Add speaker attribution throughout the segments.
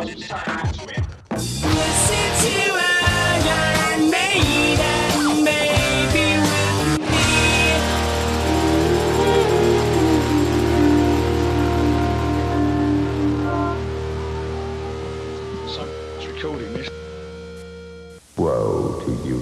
Speaker 1: Listen to Iron Maiden, baby, with me.
Speaker 2: So, it's recording this.
Speaker 3: Woe to you,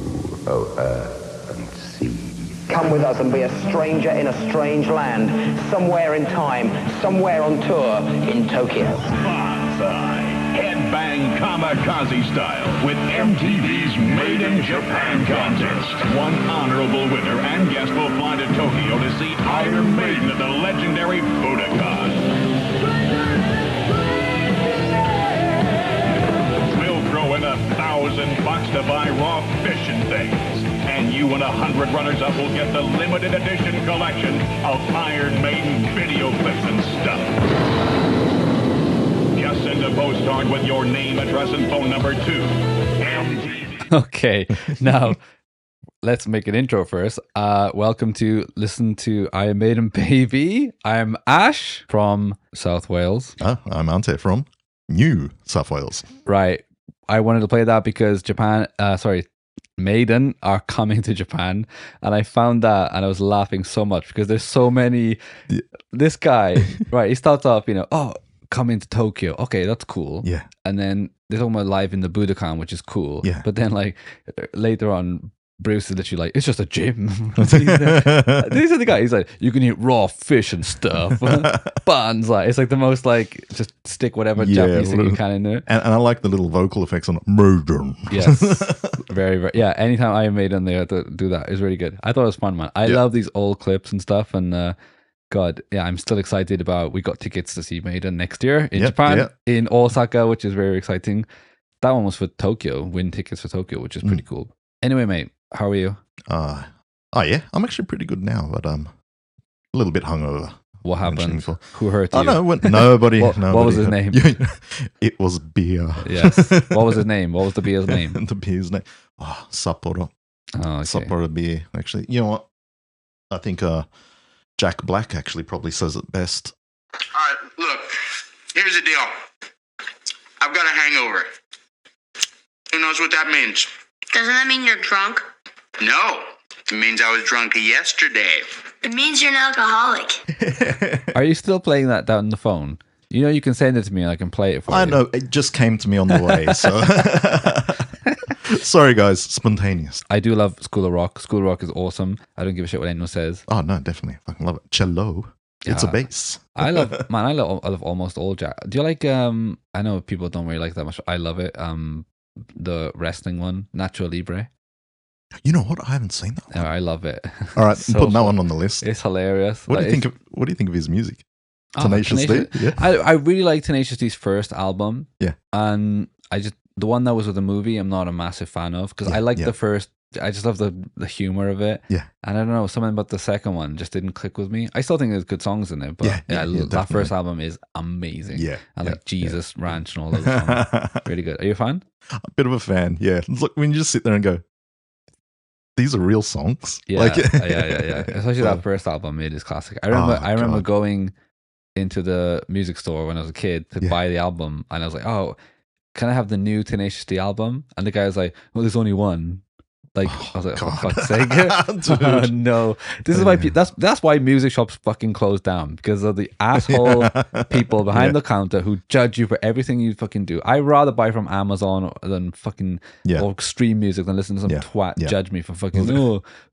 Speaker 3: O earth and sea.
Speaker 4: Come with us and be a stranger in a strange land, somewhere in time, somewhere on tour in Tokyo.
Speaker 5: Banzai. Headbang kamikaze style with MTV's Maiden Japan contest. One honorable winner and guest will fly to Tokyo to see Iron Maiden at the legendary Budokan. We'll throw in $1,000 to buy raw fish and things. And you and 100 runners-up will get the limited edition collection of Iron Maiden video clips and stuff. Just send a postcard with your name, address, and phone number to MTV.
Speaker 6: Okay, now let's make an intro first. Welcome to Listen to Iron Maiden, baby. I'm Ash from South Wales.
Speaker 7: I'm Ante from New South Wales.
Speaker 6: Right. I wanted to play that because Maiden are coming to Japan, and I found that and I was laughing so much because there's so many. This guy, right, he starts off, coming to Tokyo. Okay, that's cool.
Speaker 7: Yeah.
Speaker 6: And then they're talking about live in the Budokan, which is cool.
Speaker 7: Yeah.
Speaker 6: But then, like, later on, Bruce is literally like, it's just a gym. These are the guys. He's like, you can eat raw fish and stuff. Buns. Like, it's like the most, like, just stick whatever Japanese thing you can in there.
Speaker 7: And I like the little vocal effects on it. Maiden.
Speaker 6: Yes. Very, very. Yeah, anytime I made on there to do that is really good. I thought it was fun, man. I love these old clips and stuff. And God, yeah, I'm still excited about. We got tickets to see Maiden next year in Japan, in Osaka, which is very exciting. That one was for Tokyo, win tickets for Tokyo, which is pretty cool. Anyway, mate, how are you?
Speaker 7: Oh yeah, I'm actually pretty good now, but a little bit hungover.
Speaker 6: What happened? Who hurt you?
Speaker 7: Oh no, nobody.
Speaker 6: What was his name?
Speaker 7: It was beer.
Speaker 6: Yes. What was his name? What was the beer's name?
Speaker 7: The beer's name. Oh, Sapporo.
Speaker 6: Oh, okay.
Speaker 7: Sapporo beer. Actually, you know what? I think Jack Black actually probably says it best.
Speaker 8: All right, look, here's the deal. I've got a hangover. Who knows what that means?
Speaker 9: Doesn't that mean you're drunk?
Speaker 8: No, it means I was drunk yesterday.
Speaker 9: It means you're an alcoholic.
Speaker 6: Are you still playing that down on the phone? You know, you can send it to me and I can play it for you.
Speaker 7: I know, it just came to me on the way, so... Sorry, guys, spontaneous.
Speaker 6: I do love School of Rock. School of Rock is awesome. I don't give a shit what anyone says.
Speaker 7: Oh, no, definitely. I fucking love it. Cello. It's a bass.
Speaker 6: I love almost all jazz. Do you like, I know people don't really like that much. I love it. The wrestling one, Nacho Libre.
Speaker 7: You know what? I haven't seen that one.
Speaker 6: Yeah, I love it.
Speaker 7: All right,
Speaker 6: So
Speaker 7: I'm putting that
Speaker 6: fun.
Speaker 7: one on the list.
Speaker 6: It's hilarious.
Speaker 7: What do you think of his music?
Speaker 6: Oh,
Speaker 7: Tenacious D? Yeah.
Speaker 6: I really like Tenacious D's first album.
Speaker 7: Yeah.
Speaker 6: And the one that was with the movie, I'm not a massive fan of because I like the first. I just love the humor of it.
Speaker 7: Yeah.
Speaker 6: And I don't know, something about the second one just didn't click with me. I still think there's good songs in it, but that
Speaker 7: definitely.
Speaker 6: first album is amazing.
Speaker 7: Yeah.
Speaker 6: And like Jesus Ranch and all those songs. Really good. Are you a fan?
Speaker 7: A bit of a fan, yeah. Look, when you just sit there and go, these are real songs.
Speaker 6: Yeah, yeah. Especially that first album, it is classic. I remember going into the music store when I was a kid to buy the album, and I was like, "Oh, can I have the new Tenacious D album?" And the guy was like, "Well, there's only one." Like, I was like, "Oh, for fuck's sake!" Oh, no, this is why that's why music shops fucking close down, because of the asshole people behind the counter who judge you for everything you fucking do. I'd rather buy from Amazon than fucking or stream music than listen to some twat judge me for fucking.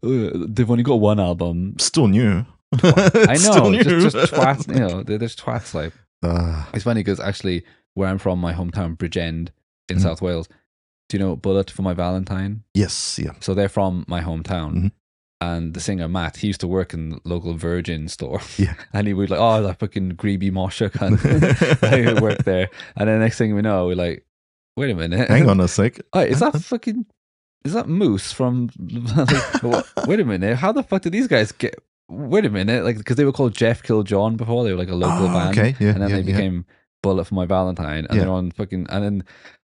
Speaker 6: They've only got one album.
Speaker 7: Still new.
Speaker 6: I know, just twats. You know, they're just twats. Like, it's funny because actually, where I'm from, my hometown, Bridgend in South Wales. Do you know Bullet for My Valentine?
Speaker 7: Yes, yeah.
Speaker 6: So they're from my hometown. And the singer Matt, he used to work in the local Virgin store. Yeah. And he would like, oh, that fucking greeby mosher cunt. He would work there. And then next thing we know, we're like, wait a minute.
Speaker 7: Hang on a sec.
Speaker 6: Oh, is that Moose from like, wait a minute, how the fuck did these guys get, wait a minute, like, because they were called Jeff Kill John before, they were like a local band.
Speaker 7: Okay. Yeah,
Speaker 6: and then they became Bullet for My Valentine, and they're on fucking, and then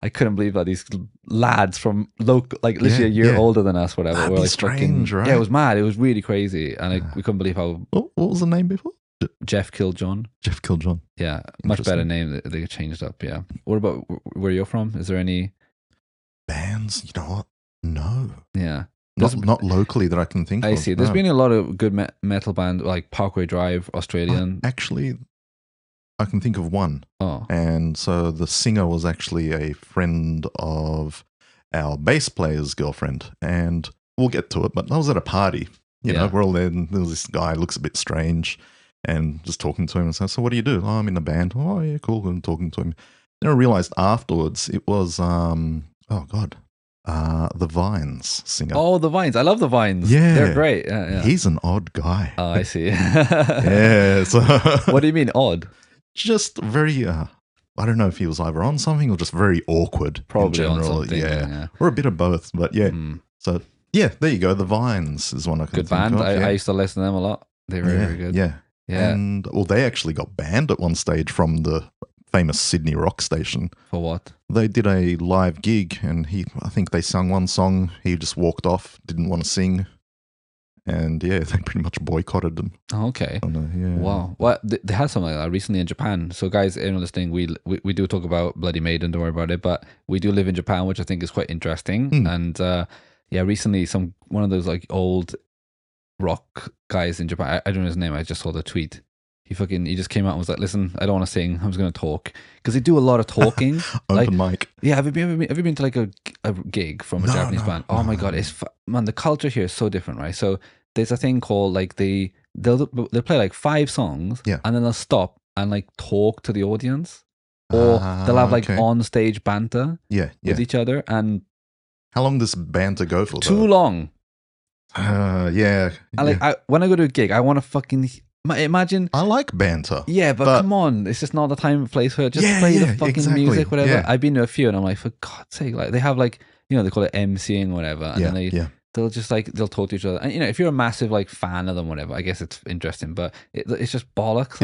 Speaker 6: I couldn't believe that these lads from local, like literally a year older than us, whatever,
Speaker 7: That'd
Speaker 6: were
Speaker 7: be
Speaker 6: like
Speaker 7: strange,
Speaker 6: fucking,
Speaker 7: right?
Speaker 6: yeah, it was mad, it was really crazy, and we couldn't believe how.
Speaker 7: What was the name before?
Speaker 6: Jeff Killed John.
Speaker 7: Jeff Killed John.
Speaker 6: Yeah, much better name that they changed up. Yeah. What about where you're from? Is there any
Speaker 7: bands? You know what? No.
Speaker 6: Yeah.
Speaker 7: Not locally that I can think of.
Speaker 6: I see. There's been a lot of good metal band like Parkway Drive, Australian.
Speaker 7: Actually, I can think of one.
Speaker 6: Oh.
Speaker 7: And so the singer was actually a friend of our bass player's girlfriend. And we'll get to it, but I was at a party. You know, we're all there, and there was this guy looks a bit strange, and just talking to him and saying, "So what do you do?" "Oh, I'm in a band." "Oh, yeah, cool." And talking to him. Then I realized afterwards it was the Vines singer.
Speaker 6: Oh, the Vines. I love the Vines.
Speaker 7: Yeah.
Speaker 6: They're great. Yeah.
Speaker 7: He's an odd guy.
Speaker 6: Oh, I see.
Speaker 7: Yeah. So
Speaker 6: what do you mean odd?
Speaker 7: Just very, I don't know if he was either on something or just very awkward.
Speaker 6: Probably
Speaker 7: in
Speaker 6: on
Speaker 7: general.
Speaker 6: something. Yeah.
Speaker 7: Or a bit of both, but yeah. So yeah, there you go. The Vines is one I can
Speaker 6: good
Speaker 7: think
Speaker 6: band.
Speaker 7: of.
Speaker 6: I used to listen to them a lot. They were very good.
Speaker 7: Yeah.
Speaker 6: Yeah.
Speaker 7: And they actually got banned at one stage from the famous Sydney rock station.
Speaker 6: For what?
Speaker 7: They did a live gig, and I think they sung one song. He just walked off, didn't want to sing, and they pretty much boycotted them.
Speaker 6: Oh, okay.
Speaker 7: Yeah.
Speaker 6: Wow. Well, they had something like that recently in Japan. So, guys, anyone listening, we do talk about Bloody Maiden. Don't worry about it. But we do live in Japan, which I think is quite interesting. And recently, one of those like old rock guys in Japan. I don't know his name. I just saw the tweet. He just came out and was like, "Listen, I don't want to sing. I'm just going to talk," because they do a lot of talking.
Speaker 7: Open mic.
Speaker 6: Yeah, have you been to like a gig from a Japanese band? Oh my god, man, the culture here is so different, right? So there's a thing called like they'll play like 5 songs, and then they'll stop and like talk to the audience, or they'll have like on stage banter, with each other. And
Speaker 7: how long does banter go for?
Speaker 6: Too long.
Speaker 7: Yeah.
Speaker 6: And when I go to a gig, I want to fucking. Imagine.
Speaker 7: I like banter.
Speaker 6: Yeah, but come on. It's just not the time and place for it. Just play the fucking music, whatever.
Speaker 7: Yeah.
Speaker 6: I've been to a few and I'm like, for God's sake, like they have like, they call it MCing or whatever. And then they'll just like, they'll talk to each other. And if you're a massive like fan of them, whatever, I guess it's interesting, but it's just bollocks.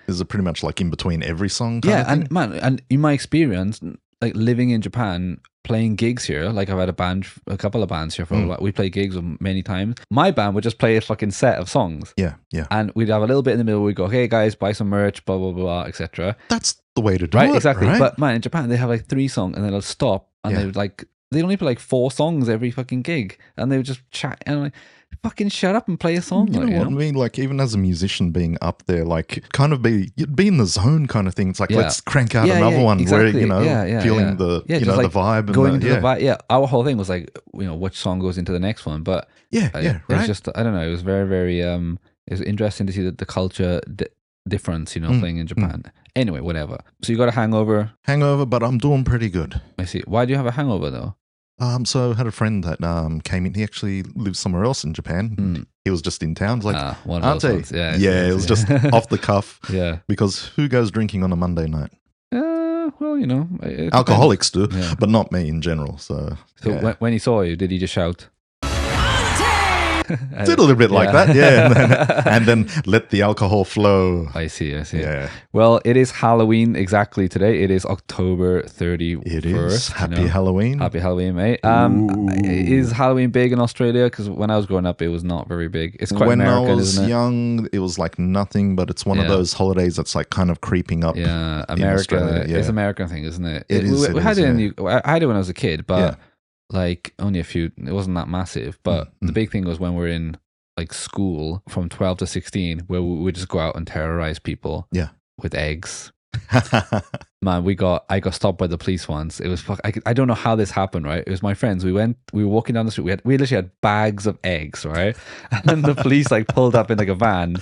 Speaker 7: Is it pretty much like in between every song?
Speaker 6: And man, and in my experience, like living in Japan, playing gigs here, like I've had a couple of bands here for a while. We play gigs many times. My band would just play a fucking set of songs.
Speaker 7: Yeah.
Speaker 6: And we'd have a little bit in the middle. We'd go, "Hey guys, buy some merch, blah, blah, blah, etc."
Speaker 7: That's the way to do
Speaker 6: it.
Speaker 7: Right,
Speaker 6: exactly.
Speaker 7: Right?
Speaker 6: But man, in Japan, they have like 3 songs and then they'll stop and they would like, they only play like 4 songs every fucking gig. And they would just chat and I'm like, fucking shut up and play a song.
Speaker 7: You know what I mean? Like even as a musician being up there, like kind of you'd be in the zone kind of thing. It's like, let's crank out another one
Speaker 6: exactly.
Speaker 7: where, feeling the,
Speaker 6: like
Speaker 7: the vibe. And
Speaker 6: going into the vibe. Yeah. Our whole thing was like, which song goes into the next one. But
Speaker 7: right.
Speaker 6: It was just, I don't know. It was very, very, it was interesting to see the culture difference, playing in Japan. Anyway, whatever. So you got a hangover?
Speaker 7: Hangover, but I'm doing pretty good.
Speaker 6: I see. Why do you have a hangover though?
Speaker 7: So I had a friend that came in. He actually lives somewhere else in Japan. He was just in town. It's like,
Speaker 6: one of those ones.
Speaker 7: Yeah, it was just off the cuff.
Speaker 6: Yeah.
Speaker 7: Because who goes drinking on a Monday night?
Speaker 6: Well,
Speaker 7: alcoholics do, but not me in general. So
Speaker 6: when he saw you, did he just shout?
Speaker 7: Did a little bit like that, and then let the alcohol flow.
Speaker 6: I see.
Speaker 7: Yeah.
Speaker 6: Well, it is Halloween exactly today. It is October 31st.
Speaker 7: It is. Happy Halloween.
Speaker 6: Happy Halloween, mate. Is Halloween big in Australia? Because when I was growing up, it was not very big. It's quite American,
Speaker 7: when I was
Speaker 6: isn't it?
Speaker 7: young, it was like nothing, but it's one of those holidays that's like kind of creeping up.
Speaker 6: Yeah, America. It's an American thing, isn't it? We had it I had it when I was a kid, but like only a few. It wasn't that massive. But the big thing was when we were in like school from 12 to 16, where we would just go out and terrorize people. With eggs. Man, I got stopped by the police once. It was I don't know how this happened, right? It was my friends. We were walking down the street. We literally had bags of eggs, right? And then the police like pulled up in like a van,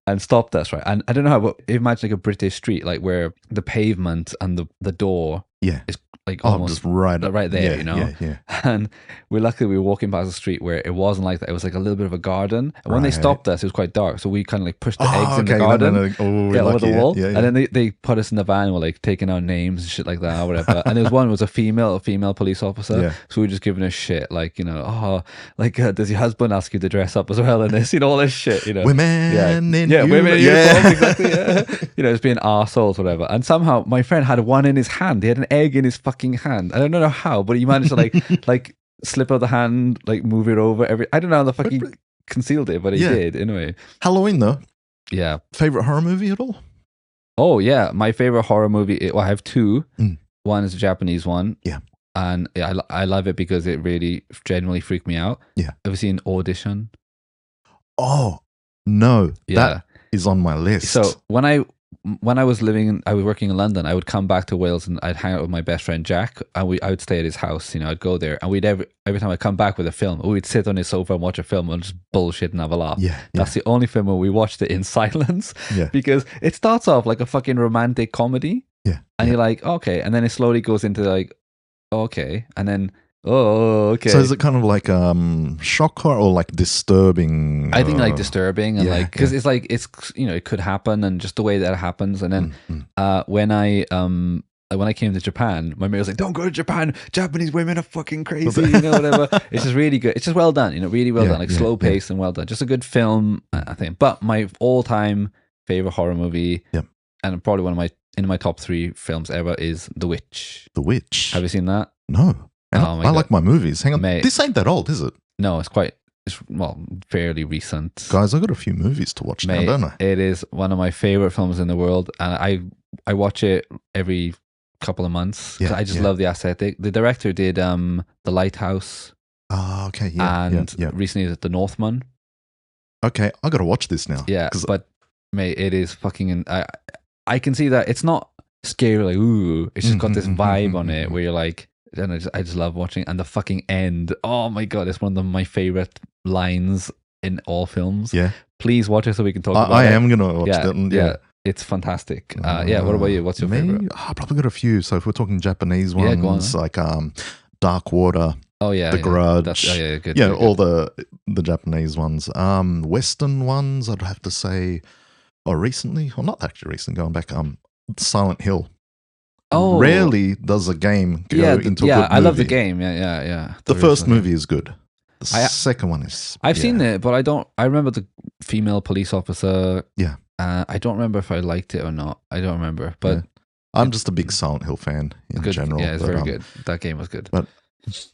Speaker 6: and stopped us, right? And I don't know how, but imagine like a British street, like where the pavement and the door, is like almost
Speaker 7: just right
Speaker 6: there,
Speaker 7: Yeah.
Speaker 6: And we were walking past the street where it wasn't like that. It was like a little bit of a garden. And when they stopped us, it was quite dark, so we kind of like pushed the eggs in the garden, over the wall, and then they put us in the van. We're like taking our names and shit like that or whatever. And there was one was a female police officer, so we were just giving her shit, like does your husband ask you to dress up as well in this, all this shit,
Speaker 7: women in
Speaker 6: uniforms, exactly, it's being arseholes, whatever. And somehow my friend had one in his hand. He had an egg in his fucking hand. I don't know how, but he managed to like slip out the hand, like move it over I don't know how the fucking concealed it, but he did anyway.
Speaker 7: Halloween though,
Speaker 6: Yeah.
Speaker 7: Favorite horror movie at all?
Speaker 6: Oh yeah, my favorite horror movie. Well, I have two.
Speaker 7: Mm.
Speaker 6: One is a Japanese one.
Speaker 7: Yeah.
Speaker 6: And I love it because it really genuinely freaked me out.
Speaker 7: Yeah.
Speaker 6: Ever seen Audition?
Speaker 7: Oh no,
Speaker 6: Yeah.
Speaker 7: that is on my list.
Speaker 6: So when I was working in London, I would come back to Wales and I'd hang out with my best friend Jack, and I would stay at his house. I'd go there, and we'd every time I come back with a film, we'd sit on his sofa and watch a film and just bullshit and have a laugh.
Speaker 7: Yeah,
Speaker 6: That's the only film where we watched it in silence.
Speaker 7: Yeah.
Speaker 6: Because it starts off like a fucking romantic comedy.
Speaker 7: Yeah.
Speaker 6: And you're like, okay, and then it slowly goes into like, okay, and then okay.
Speaker 7: So is it kind of like shock horror or like disturbing?
Speaker 6: I think like disturbing and
Speaker 7: yeah,
Speaker 6: because it's like it could happen and just the way that it happens. And then when I came to Japan, my mate was like, "Don't go to Japan. Japanese women are fucking crazy." Whatever. It's just really good. It's just well done. Really well done. Like slow pace and well done. Just a good film, I think. But my all-time favorite horror movie, and probably in my top 3 films ever is The Witch.
Speaker 7: The Witch.
Speaker 6: Have you seen that?
Speaker 7: No. And I like my movies. Hang on.
Speaker 6: Mate.
Speaker 7: This ain't that old, is it?
Speaker 6: No, it's fairly recent.
Speaker 7: Guys, I got a few movies to watch now, don't I?
Speaker 6: It is one of my favorite films in the world, and I watch it every couple of months.
Speaker 7: Yeah,
Speaker 6: I just love the aesthetic. The director did The Lighthouse.
Speaker 7: Oh, okay. Yeah.
Speaker 6: And
Speaker 7: yeah.
Speaker 6: recently The Northman.
Speaker 7: Okay, I got to watch this now.
Speaker 6: Yeah, but mate, it is fucking. I can see that it's not scary like ooh. It's just got this vibe on it where you're like. And I just love watching, and the fucking end. Oh my god, it's one of my favorite lines in all films.
Speaker 7: Yeah,
Speaker 6: please watch it so we can talk about it.
Speaker 7: I am gonna watch it.
Speaker 6: Yeah, it's fantastic. What about you? What's your favorite?
Speaker 7: I probably got a few. So if we're talking Japanese ones, like Dark Water.
Speaker 6: Oh yeah,
Speaker 7: The Grudge.
Speaker 6: Good.
Speaker 7: Yeah, all the Japanese ones. Western ones, I'd have to say. Recently, or not actually recent, going back. Silent Hill.
Speaker 6: Oh,
Speaker 7: rarely does a game go into a good movie.
Speaker 6: I love the game. Yeah.
Speaker 7: The first movie is good. The second one is.
Speaker 6: I've seen it, but I don't. I remember the female police officer.
Speaker 7: Yeah.
Speaker 6: I don't remember if I liked it or not. I don't remember, but
Speaker 7: I'm just a big Silent Hill fan in general.
Speaker 6: Yeah, it's very good. That game was good.
Speaker 7: But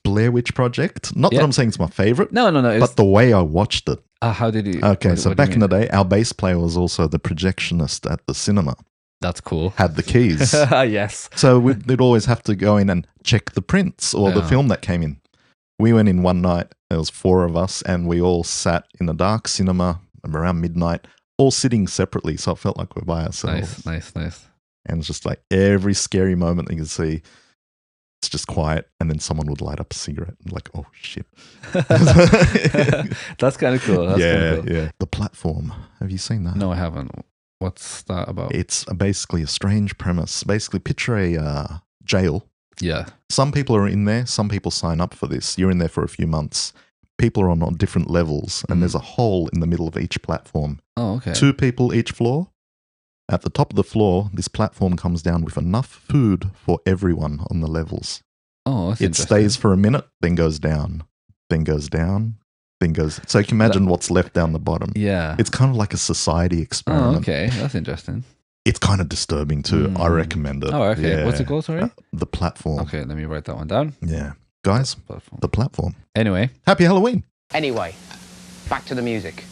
Speaker 7: Blair Witch Project. Not that I'm saying it's my favorite.
Speaker 6: No.
Speaker 7: But the way I watched it.
Speaker 6: How did you?
Speaker 7: Okay, so back in the day, our bass player was also the projectionist at the cinema.
Speaker 6: That's cool.
Speaker 7: Had the keys.
Speaker 6: Yes.
Speaker 7: So we'd always have to go in and check the prints or the film that came in. We went in one night, there was 4 of us, and we all sat in a dark cinema around midnight, all sitting separately, so it felt like we're by ourselves.
Speaker 6: Nice.
Speaker 7: And it's just like every scary moment you can see, it's just quiet, and then someone would light up a cigarette, and like, oh shit.
Speaker 6: That's kind of cool.
Speaker 7: Yeah. The Platform. Have you seen that?
Speaker 6: No, I haven't. What's that about?
Speaker 7: It's basically a strange premise. Basically, picture a jail.
Speaker 6: Yeah.
Speaker 7: Some people are in there. Some people sign up for this. You're in there for a few months. People are on different levels, and there's a hole in the middle of each platform.
Speaker 6: Oh, okay.
Speaker 7: 2 people each floor. At the top of the floor, this platform comes down with enough food for everyone on the levels.
Speaker 6: Oh, that's
Speaker 7: It
Speaker 6: interesting.
Speaker 7: stays for a minute, then goes down, then goes down, then goes. So you can imagine what's left down the bottom.
Speaker 6: Yeah.
Speaker 7: It's kind of like a society experiment.
Speaker 6: Oh, okay. That's interesting.
Speaker 7: It's kind of disturbing too. I recommend it.
Speaker 6: Oh, okay.
Speaker 7: Yeah.
Speaker 6: What's it called, sorry?
Speaker 7: The Platform.
Speaker 6: Okay, let me write that one down.
Speaker 7: Yeah. Guys, The Platform.
Speaker 6: Anyway.
Speaker 7: Happy Halloween.
Speaker 4: Anyway, back to the music.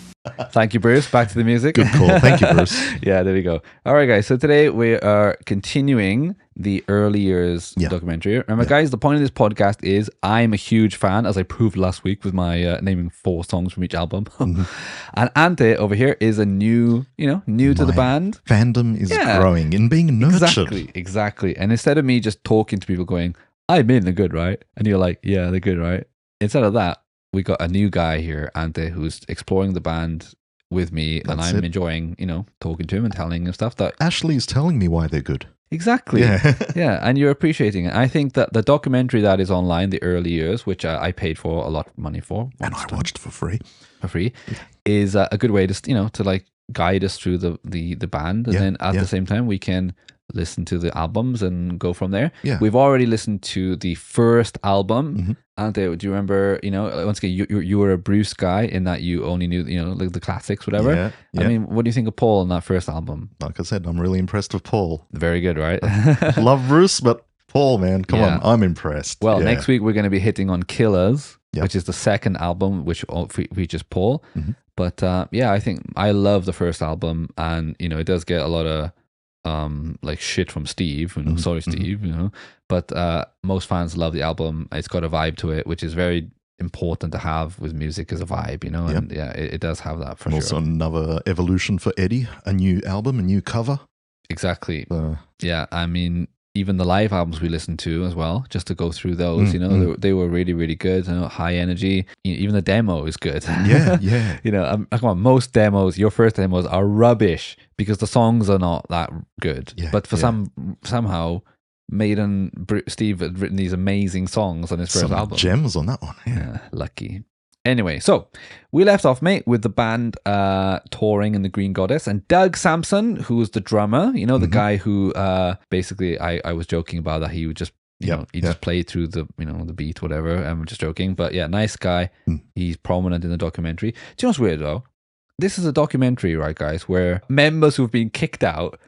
Speaker 6: Thank you, Bruce. Back to the music.
Speaker 7: Good call. Thank you, Bruce.
Speaker 6: Yeah, there we go. All right, guys. So today we are continuing the early years documentary. Remember, guys, the point of this podcast is I'm a huge fan, as I proved last week with my naming 4 songs from each album. And Ante over here is a new to the band.
Speaker 7: Fandom is growing and being nurtured.
Speaker 6: Exactly. And instead of me just talking to people going, I mean, they're good, right? And you're like, yeah, they're good, right? Instead of that, we got a new guy here, Ante, who's exploring the band with me, and I'm enjoying, talking to him and telling him stuff that
Speaker 7: Ashley is telling me why they're good.
Speaker 6: Exactly. Yeah, and you're appreciating it. I think that the documentary that is online, The Early Years, which I paid for a lot of money for,
Speaker 7: and I watched for free,
Speaker 6: is a good way to to like guide us through the band, and then at the same time we can listen to the albums and go from there.
Speaker 7: Yeah.
Speaker 6: We've already listened to the first album. Ante, do you remember, once again, you were a Bruce guy in that you only knew, like the classics, whatever.
Speaker 7: Yeah.
Speaker 6: I mean, what do you think of Paul in that first album?
Speaker 7: Like I said, I'm really impressed with Paul.
Speaker 6: Very good, right?
Speaker 7: Love Bruce, but Paul, man, come on, I'm impressed.
Speaker 6: Well, next week we're going to be hitting on Killers,
Speaker 7: Yep.
Speaker 6: which is the second album, which features Paul. But yeah, I think I love the first album, and you know, it does get a lot of like shit from Steve. You know, sorry, Steve. You know, but most fans love the album. It's got a vibe to it, which is very important to have with music as a vibe. You know, and yeah, it does have that for
Speaker 7: also
Speaker 6: sure.
Speaker 7: Another evolution for Eddie, a new album, a new cover.
Speaker 6: Exactly. Yeah, I mean, even the live albums we listened to as well, just to go through those, you know, they were really, really good. You know, high energy. Even the demo is good.
Speaker 7: Yeah, yeah.
Speaker 6: You know, come on, most demos, your first demos are rubbish because the songs are not that good.
Speaker 7: Yeah,
Speaker 6: but for somehow, Steve had written these amazing songs on his first album.
Speaker 7: Gems on that one. Yeah,
Speaker 6: lucky. Anyway, so we left off, mate, with the band touring in the Green Goddess, and Doug Sampson, who was the drummer, you know, the guy who basically I was joking about that he would just just play through the the beat, whatever. I'm just joking, but yeah, nice guy. He's prominent in the documentary. Do you know what's weird though? This is a documentary, right, guys, where members who've been kicked out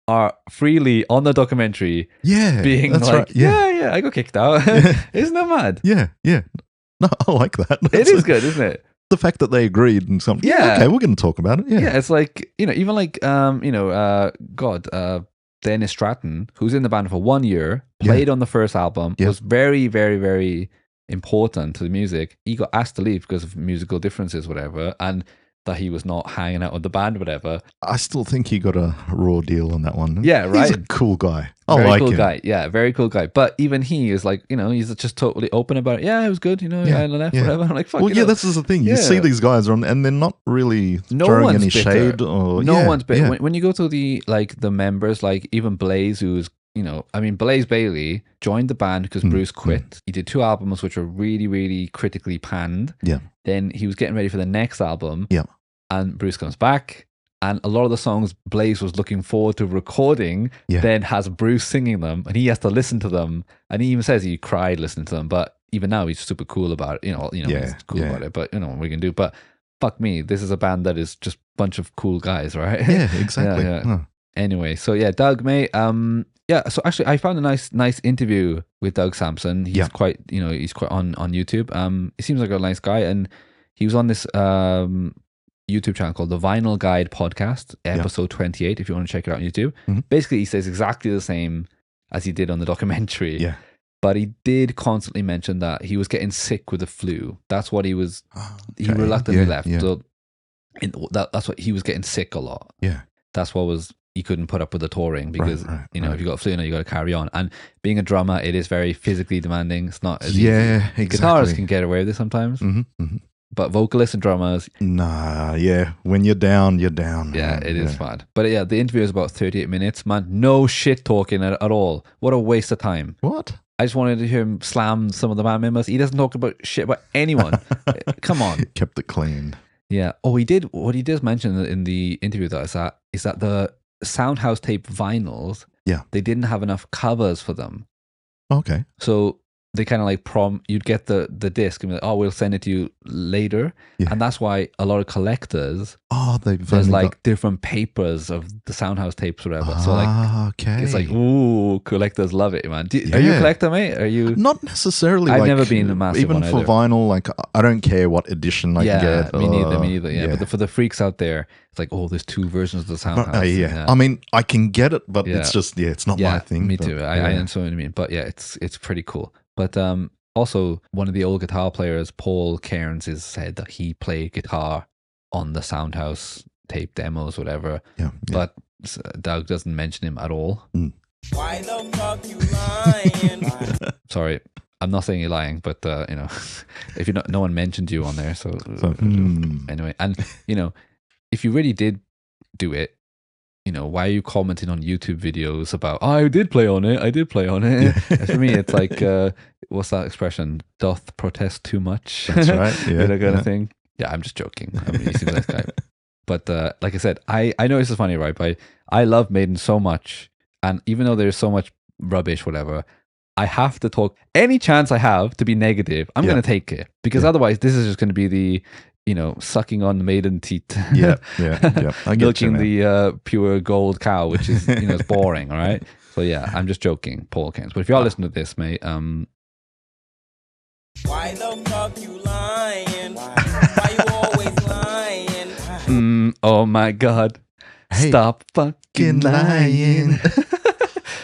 Speaker 6: are freely on the documentary, being like, right. yeah, I got kicked out. Isn't that mad?
Speaker 7: Yeah. No, I like that.
Speaker 6: It is good, isn't it?
Speaker 7: The fact that they agreed and something. Yeah, okay, we're going to talk about it. Yeah,
Speaker 6: it's like, you know, even like, Dennis Stratton, who's in the band for 1 year, played on the first album, was very, very, very important to the music. He got asked to leave because of musical differences, whatever, and that he was not hanging out with the band, whatever.
Speaker 7: I still think he got a raw deal on that one.
Speaker 6: Yeah, right.
Speaker 7: He's a cool guy.
Speaker 6: Very cool guy. Yeah, very cool guy. But even he is like, you know, he's just totally open about it. Yeah, it was good. You know, I left, whatever. I'm like, fuck.
Speaker 7: Well, this is the thing. You see these guys on, and they're not really throwing any shade. Or
Speaker 6: no one's bitter. When you go to the members, like even Blaze, who's, you know, I mean, Blaze Bailey joined the band because Bruce quit. He did 2 albums which were really, really critically panned.
Speaker 7: Yeah.
Speaker 6: Then he was getting ready for the next album.
Speaker 7: Yeah.
Speaker 6: And Bruce comes back, and a lot of the songs Blaze was looking forward to recording then has Bruce singing them, and he has to listen to them. And he even says he cried listening to them, but even now he's super cool about it. He's cool about it. But you know what we can do. But fuck me, this is a band that is just a bunch of cool guys, right?
Speaker 7: Yeah, exactly.
Speaker 6: Anyway, so yeah, Doug, mate. So actually, I found a nice interview with Doug Sampson. He's quite, he's quite on YouTube. He seems like a nice guy, and he was on this YouTube channel called The Vinyl Guide Podcast, episode 28, if you want to check it out on YouTube. Basically, he says exactly the same as he did on the documentary.
Speaker 7: Yeah.
Speaker 6: But he did constantly mention that he was getting sick with the flu. That's what he was, he reluctantly left.
Speaker 7: Yeah.
Speaker 6: So that's what he was getting sick a lot.
Speaker 7: Yeah.
Speaker 6: That's what he couldn't put up with the touring because, if you got a flu, you got to carry on. And being a drummer, it is very physically demanding. It's not as easy.
Speaker 7: Exactly.
Speaker 6: Guitarists can get away with it sometimes. But vocalists and drummers...
Speaker 7: Nah, when you're down, you're down.
Speaker 6: Yeah, it is bad. But yeah, the interview is about 38 minutes, man. No shit talking at all. What a waste of time.
Speaker 7: What?
Speaker 6: I just wanted to hear him slam some of the band members. He doesn't talk about shit about anyone. Come on.
Speaker 7: Kept it clean.
Speaker 6: Yeah. Oh, he did. What he does mention in the interview though is that the Soundhouse tape vinyls, they didn't have enough covers for them.
Speaker 7: Okay.
Speaker 6: So they kind of like you'd get the disc and be like, we'll send it to you later. Yeah. And that's why a lot of collectors, there's like different papers of the Soundhouse tapes or whatever. So like, it's like, ooh, collectors love it, man. Are you a collector, mate? Are you?
Speaker 7: Not necessarily.
Speaker 6: I've never been a massive
Speaker 7: even
Speaker 6: one
Speaker 7: for vinyl, like I don't care what edition I can get.
Speaker 6: Me neither. Yeah. But for the freaks out there, it's like, there's 2 versions of the Soundhouse.
Speaker 7: I mean, I can get it, but it's just, it's not my thing.
Speaker 6: Me too. I understand what you mean. But yeah, it's pretty cool. But also, one of the old guitar players, Paul Cairns, has said that he played guitar on the Soundhouse tape demos, whatever.
Speaker 7: Yeah.
Speaker 6: But Doug doesn't mention him at all.
Speaker 1: Why the fuck you lying?
Speaker 6: Sorry, I'm not saying you're lying, but if no one mentioned you on there, so anyway, and if you really did do it, why are you commenting on YouTube videos about, I did play on it. For me, it's like, what's that expression? Doth protest too much?
Speaker 7: That's right. Yeah.
Speaker 6: That kind of thing. Yeah, I'm just joking. I mean, he seems like a nice guy. But like I said, I know this is funny, right? But I love Maiden so much. And even though there's so much rubbish, whatever, I have to talk. Any chance I have to be negative, I'm going to take it. Because otherwise, this is just going to be the... sucking on Maiden teeth.
Speaker 7: Yeah. I get
Speaker 6: milking the pure gold cow, which is, it's boring, all right? So yeah, I'm just joking, Paul Cairns. But if y'all listen to this, mate,
Speaker 1: why the fuck you lying? Why you always lying?
Speaker 6: Oh my God.
Speaker 7: Hey,
Speaker 6: Stop fucking lying.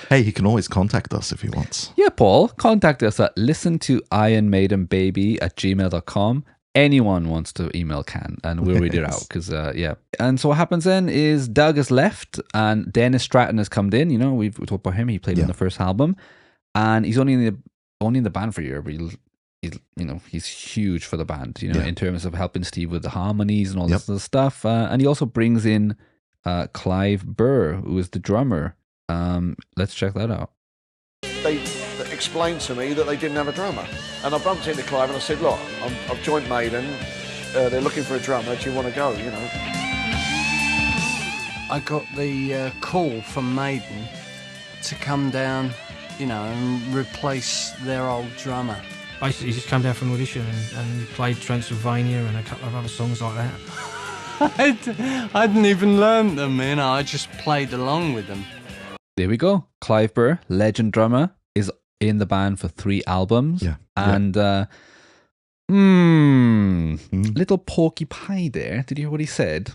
Speaker 7: Hey, he can always contact us if he wants.
Speaker 6: Yeah, Paul, contact us at listentoironmaidenbaby@gmail.com. Anyone wants to email can, and we'll read it out because, yeah. And so what happens then is Doug has left and Dennis Stratton has come in. You know, we talked about him. He played in the first album, and he's only in the band for a year, but he's huge for the band, you know, in terms of helping Steve with the harmonies and all this other stuff. And he also brings in Clive Burr, who is the drummer. Let's check that out.
Speaker 2: They explained to me that they didn't have a drummer. And I bumped into Clive and I said, look, I've joined Maiden. They're looking for a drummer. Do you want to go, you know?
Speaker 10: I got the call from Maiden to come down, you know, and replace their old drummer.
Speaker 11: Basically, he just came down for an audition and he played Transylvania and a couple of other songs like that.
Speaker 10: I hadn't even learned them, you know, I just played along with them.
Speaker 6: There we go. Clive Burr, legend drummer, is in the band for 3 albums.
Speaker 7: Yeah.
Speaker 6: And little Porky Pie there. Did you hear what he said?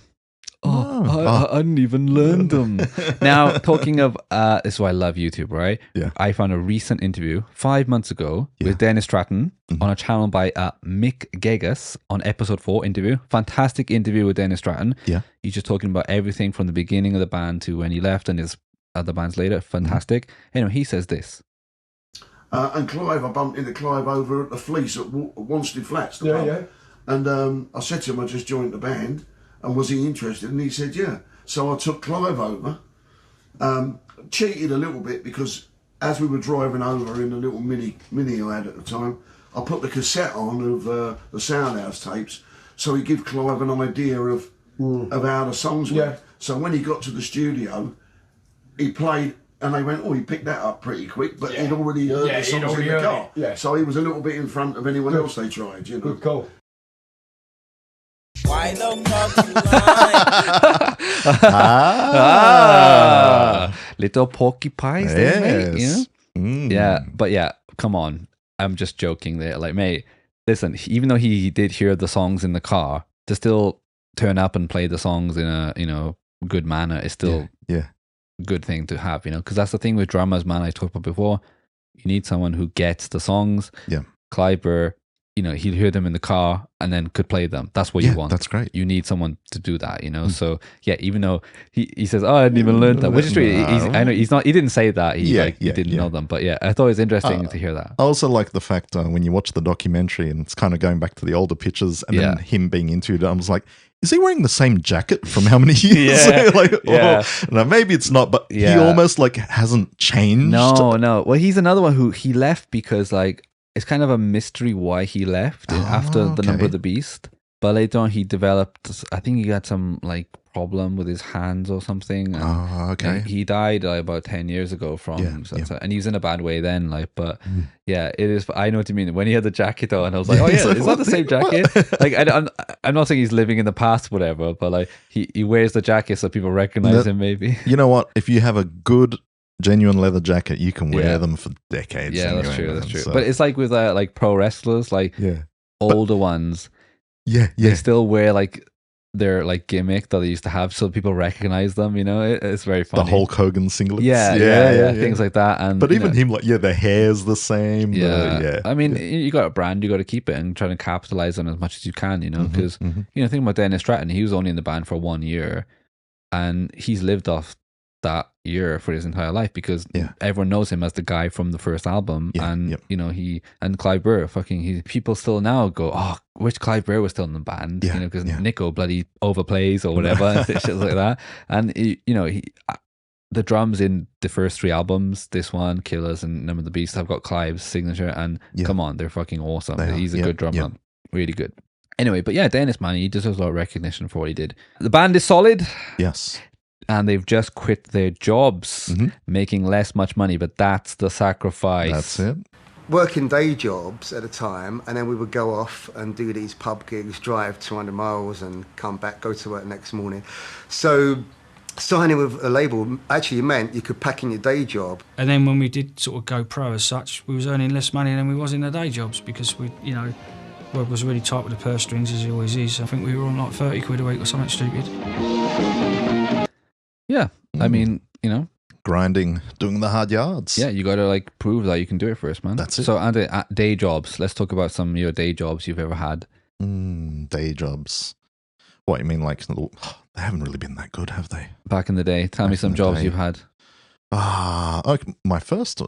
Speaker 6: I hadn't even learned them. Now, talking of, this is why I love YouTube, right?
Speaker 7: Yeah.
Speaker 6: I found a recent interview 5 months ago with Dennis Stratton on a channel by Mick Gegas on episode 4 interview. Fantastic interview with Dennis Stratton.
Speaker 7: Yeah.
Speaker 6: He's just talking about everything from the beginning of the band to when he left and his other bands later. Fantastic. Anyway, he says this.
Speaker 12: And Clive, I bumped into Clive over at the Fleece at Wanstead Flats. Yeah. And I said to him, I just joined the band. And was he interested? And he said, yeah. So I took Clive over, cheated a little bit because as we were driving over in the little mini I had at the time, I put the cassette on of the Soundhouse tapes, so he gave Clive an idea of how the songs were. So when he got to the studio, he played, and they went, he picked that up pretty quick, but he'd already heard the songs in the car. Yeah. So he was a little bit in front of anyone else they tried, you know.
Speaker 2: Good call.
Speaker 1: Why the fuck you lying?
Speaker 6: Little Porky Pies there, mate. You know? Yeah, but yeah, come on. I'm just joking there. Like, mate, listen, even though he did hear the songs in the car, to still turn up and play the songs in a, you know, good manner is still a good thing to have, you know, because that's the thing with drummers, man. I talked about before. You need someone who gets the songs.
Speaker 7: Yeah.
Speaker 6: Clive Burr, you know, he'd hear them in the car and then could play them. That's what you want.
Speaker 7: That's great.
Speaker 6: You need someone to do that, you know. So yeah, even though he says, I hadn't even learned that, which is true. I know he didn't say that. He didn't know them, but yeah, I thought it was interesting to hear that.
Speaker 7: I also like the fact when you watch the documentary and it's kind of going back to the older pictures and then him being into it, I was like, is he wearing the same jacket from how many years? No, maybe it's not, but he almost like hasn't changed.
Speaker 6: No. Well, he's another one who he left because like it's kind of a mystery why he left after the Number of the Beast. But later on, he developed, I think he had some like problem with his hands or something. And he died about 10 years ago from, and he was in a bad way then. Like, but yeah, it is. I know what you mean. When he had the jacket on, I was like, oh yeah, is that the same jacket? Like, I'm not saying he's living in the past, whatever, but like he wears the jacket so people recognize him. Maybe.
Speaker 7: You know what? If you have a good genuine leather jacket, you can wear them for decades.
Speaker 6: Yeah, anyway, that's true. So. But it's like with like pro wrestlers, like older ones. They still wear like their like gimmick that they used to have, so people recognize them. You know, it's very funny.
Speaker 7: The Hulk Hogan singlets.
Speaker 6: Yeah, things like that. And
Speaker 7: but even him, like the hair's the same.
Speaker 6: I mean, you got a brand, you got to keep it and try to capitalize on as much as you can. You know, because you know, think about Dennis Stratton. He was only in the band for 1 year, and he's lived off that year for his entire life because everyone knows him as the guy from the first album. And you know, and Clive Burr, people still now go, oh, which Clive Burr was still in the band, you know, because Nico bloody overplays or whatever and shit like that. And you know, the drums in the first 3 albums, this one, Killers and Number of the Beast, have got Clive's signature, and come on, they're fucking awesome. He's a good drummer, really good. Anyway, but yeah, Dennis, man, he deserves a lot of recognition for what he did. The band is solid.
Speaker 7: Yes.
Speaker 6: And they've just quit their jobs, making much money, but that's the sacrifice.
Speaker 7: That's it.
Speaker 13: Working day jobs at a time, and then we would go off and do these pub gigs, drive 200 miles and come back, go to work the next morning. So signing with a label actually meant you could pack in your day job.
Speaker 11: And then when we did sort of go pro as such, we was earning less money than we was in the day jobs because we, you know, Webb was really tight with the purse strings, as he always is. I think we were on like 30 quid a week or something stupid.
Speaker 6: Yeah, I mean, you know,
Speaker 7: grinding, doing the hard yards.
Speaker 6: Yeah, you got to like prove that you can do it first, man.
Speaker 7: That's it.
Speaker 6: So, Andy, day jobs. Let's talk about some of your day jobs you've ever had.
Speaker 7: Day jobs. What you mean? Like they haven't really been that good, have they?
Speaker 6: Back in the day, tell me some jobs you've had.
Speaker 7: Okay, my first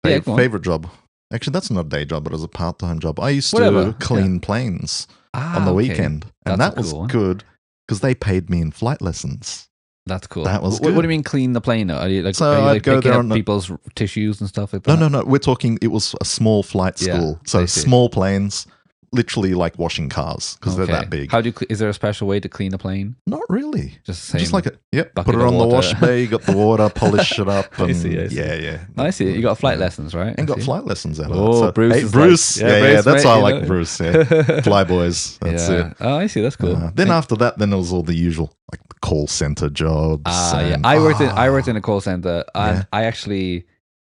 Speaker 7: favorite job. Actually, that's not a day job, but it was a part-time job. I used to clean planes on the weekend, and that was good because they paid me in flight lessons.
Speaker 6: That's cool.
Speaker 7: That was good.
Speaker 6: What do you mean clean the plane? Are you like,
Speaker 7: so
Speaker 6: are you like
Speaker 7: I'd go
Speaker 6: picking
Speaker 7: there
Speaker 6: up people's tissues and stuff like
Speaker 7: No,
Speaker 6: that?
Speaker 7: no. We're talking, it was a small flight school. So small planes, literally like washing cars because they're that big.
Speaker 6: How do you, is there a special way to clean a plane?
Speaker 7: Not really.
Speaker 6: Just
Speaker 7: like it. Yep. Put it on the wash bay, you got the water, polish it up. And
Speaker 6: I see.
Speaker 7: Yeah.
Speaker 6: I see. You got flight lessons, right?
Speaker 7: And got flight lessons out of
Speaker 6: it.
Speaker 7: So,
Speaker 6: Bruce.
Speaker 7: Hey, Bruce. Yeah, that's why I like Bruce. Yeah. Fly boys. That's it.
Speaker 6: Oh, I see. That's cool.
Speaker 7: Then after that, then it was all the usual, like the call center jobs.
Speaker 6: I worked in a call center, and I actually.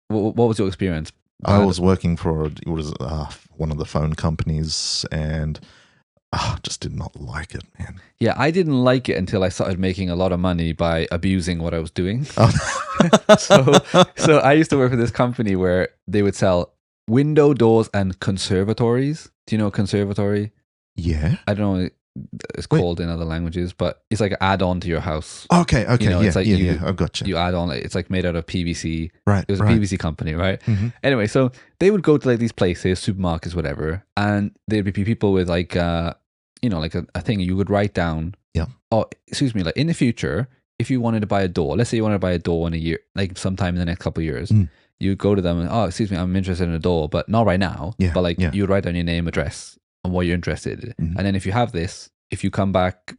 Speaker 6: What was your experience?
Speaker 7: I was working for one of the phone companies, and just did not like it, man.
Speaker 6: Yeah, I didn't like it until I started making a lot of money by abusing what I was doing. So I used to work for this company where they would sell window doors and conservatories. Do you know a conservatory?
Speaker 7: Yeah.
Speaker 6: I don't know. It's called in other languages, but it's like an add-on to your house.
Speaker 7: Okay.
Speaker 6: You know,
Speaker 7: yeah,
Speaker 6: it's like
Speaker 7: I've got you.
Speaker 6: You add on. It's like made out of PVC.
Speaker 7: Right.
Speaker 6: It was a PVC company, right? Mm-hmm. Anyway, so they would go to like these places, supermarkets, whatever, and there'd be people with like, like a thing you would write down.
Speaker 7: Yeah.
Speaker 6: Oh, excuse me. Like in the future, if you wanted to buy a door, let's say you wanted to buy a door in a year, like sometime in the next couple of years, you go to them and, oh, excuse me, I'm interested in a door, but not right now.
Speaker 7: Yeah.
Speaker 6: But like you would write down your name, address, and what you're interested in, and then if you have this. If you come back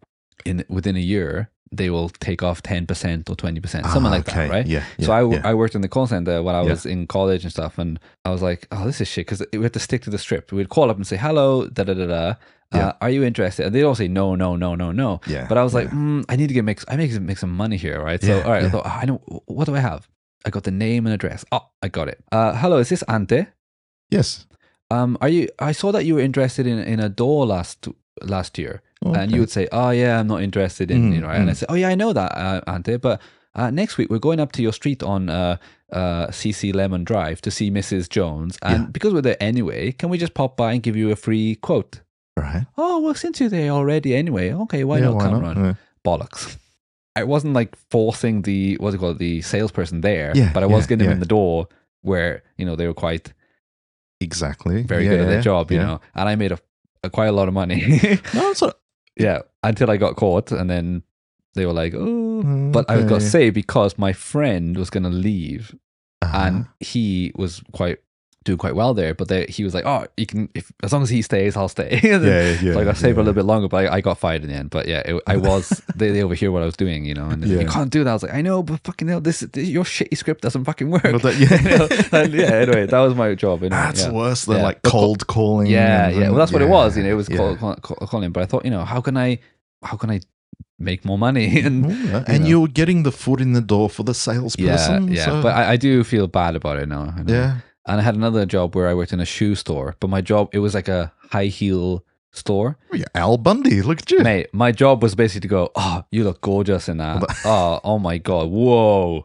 Speaker 6: within a year, they will take off 10% or 20%, something like that, right?
Speaker 7: Yeah.
Speaker 6: So I worked in the call center when I was in college and stuff, and I was like, oh, this is shit, because we had to stick to the script. We'd call up and say, hello, da-da-da-da. Are you interested? And they'd all say no.
Speaker 7: Yeah.
Speaker 6: But I was like, I need to make some money here, right? So all right, I thought, I know, what do I have? I got the name and address. Oh, I got it. Hello, is this Ante?
Speaker 7: Yes.
Speaker 6: I saw that you were interested in a door last year.
Speaker 7: Okay.
Speaker 6: And you would say, oh yeah, I'm not interested in, right? And I say, oh yeah, I know that, Ante, but next week we're going up to your street on CC Lemon Drive to see Mrs. Jones. And because we're there anyway, can we just pop by and give you a free quote?
Speaker 7: Right.
Speaker 6: Oh, well, since you're there already anyway, okay, why not come around? Yeah. Bollocks. I wasn't like forcing the salesperson there, but I was getting them in the door where, they were quite very good at their job, you know, and I made quite a lot of money. Yeah, until I got caught, and then they were like, "Oh," but I got to say because my friend was going to leave, and he was doing quite well there. But he was like, "Oh, you can as long as he stays, I'll stay." So I got saved for a little bit longer, but I got fired in the end. But yeah, I was they overhear what I was doing, and you can't do that. I was like, I know, but fucking hell, this your shitty script doesn't fucking work.
Speaker 7: But
Speaker 6: anyway, that was my job. Anyway,
Speaker 7: that's worse than like cold calling.
Speaker 6: Yeah. Well, that's what it was. It was calling. But I thought, how can I make more money? And
Speaker 7: you're getting the foot in the door for the salesperson.
Speaker 6: Yeah.
Speaker 7: So.
Speaker 6: But I do feel bad about it now.
Speaker 7: Yeah.
Speaker 6: And I had another job where I worked in a shoe store, but my job, it was like a high heel store.
Speaker 7: Oh, yeah, Al Bundy, look at you.
Speaker 6: Mate, my job was basically to go, oh, you look gorgeous in that. Oh my God. Whoa,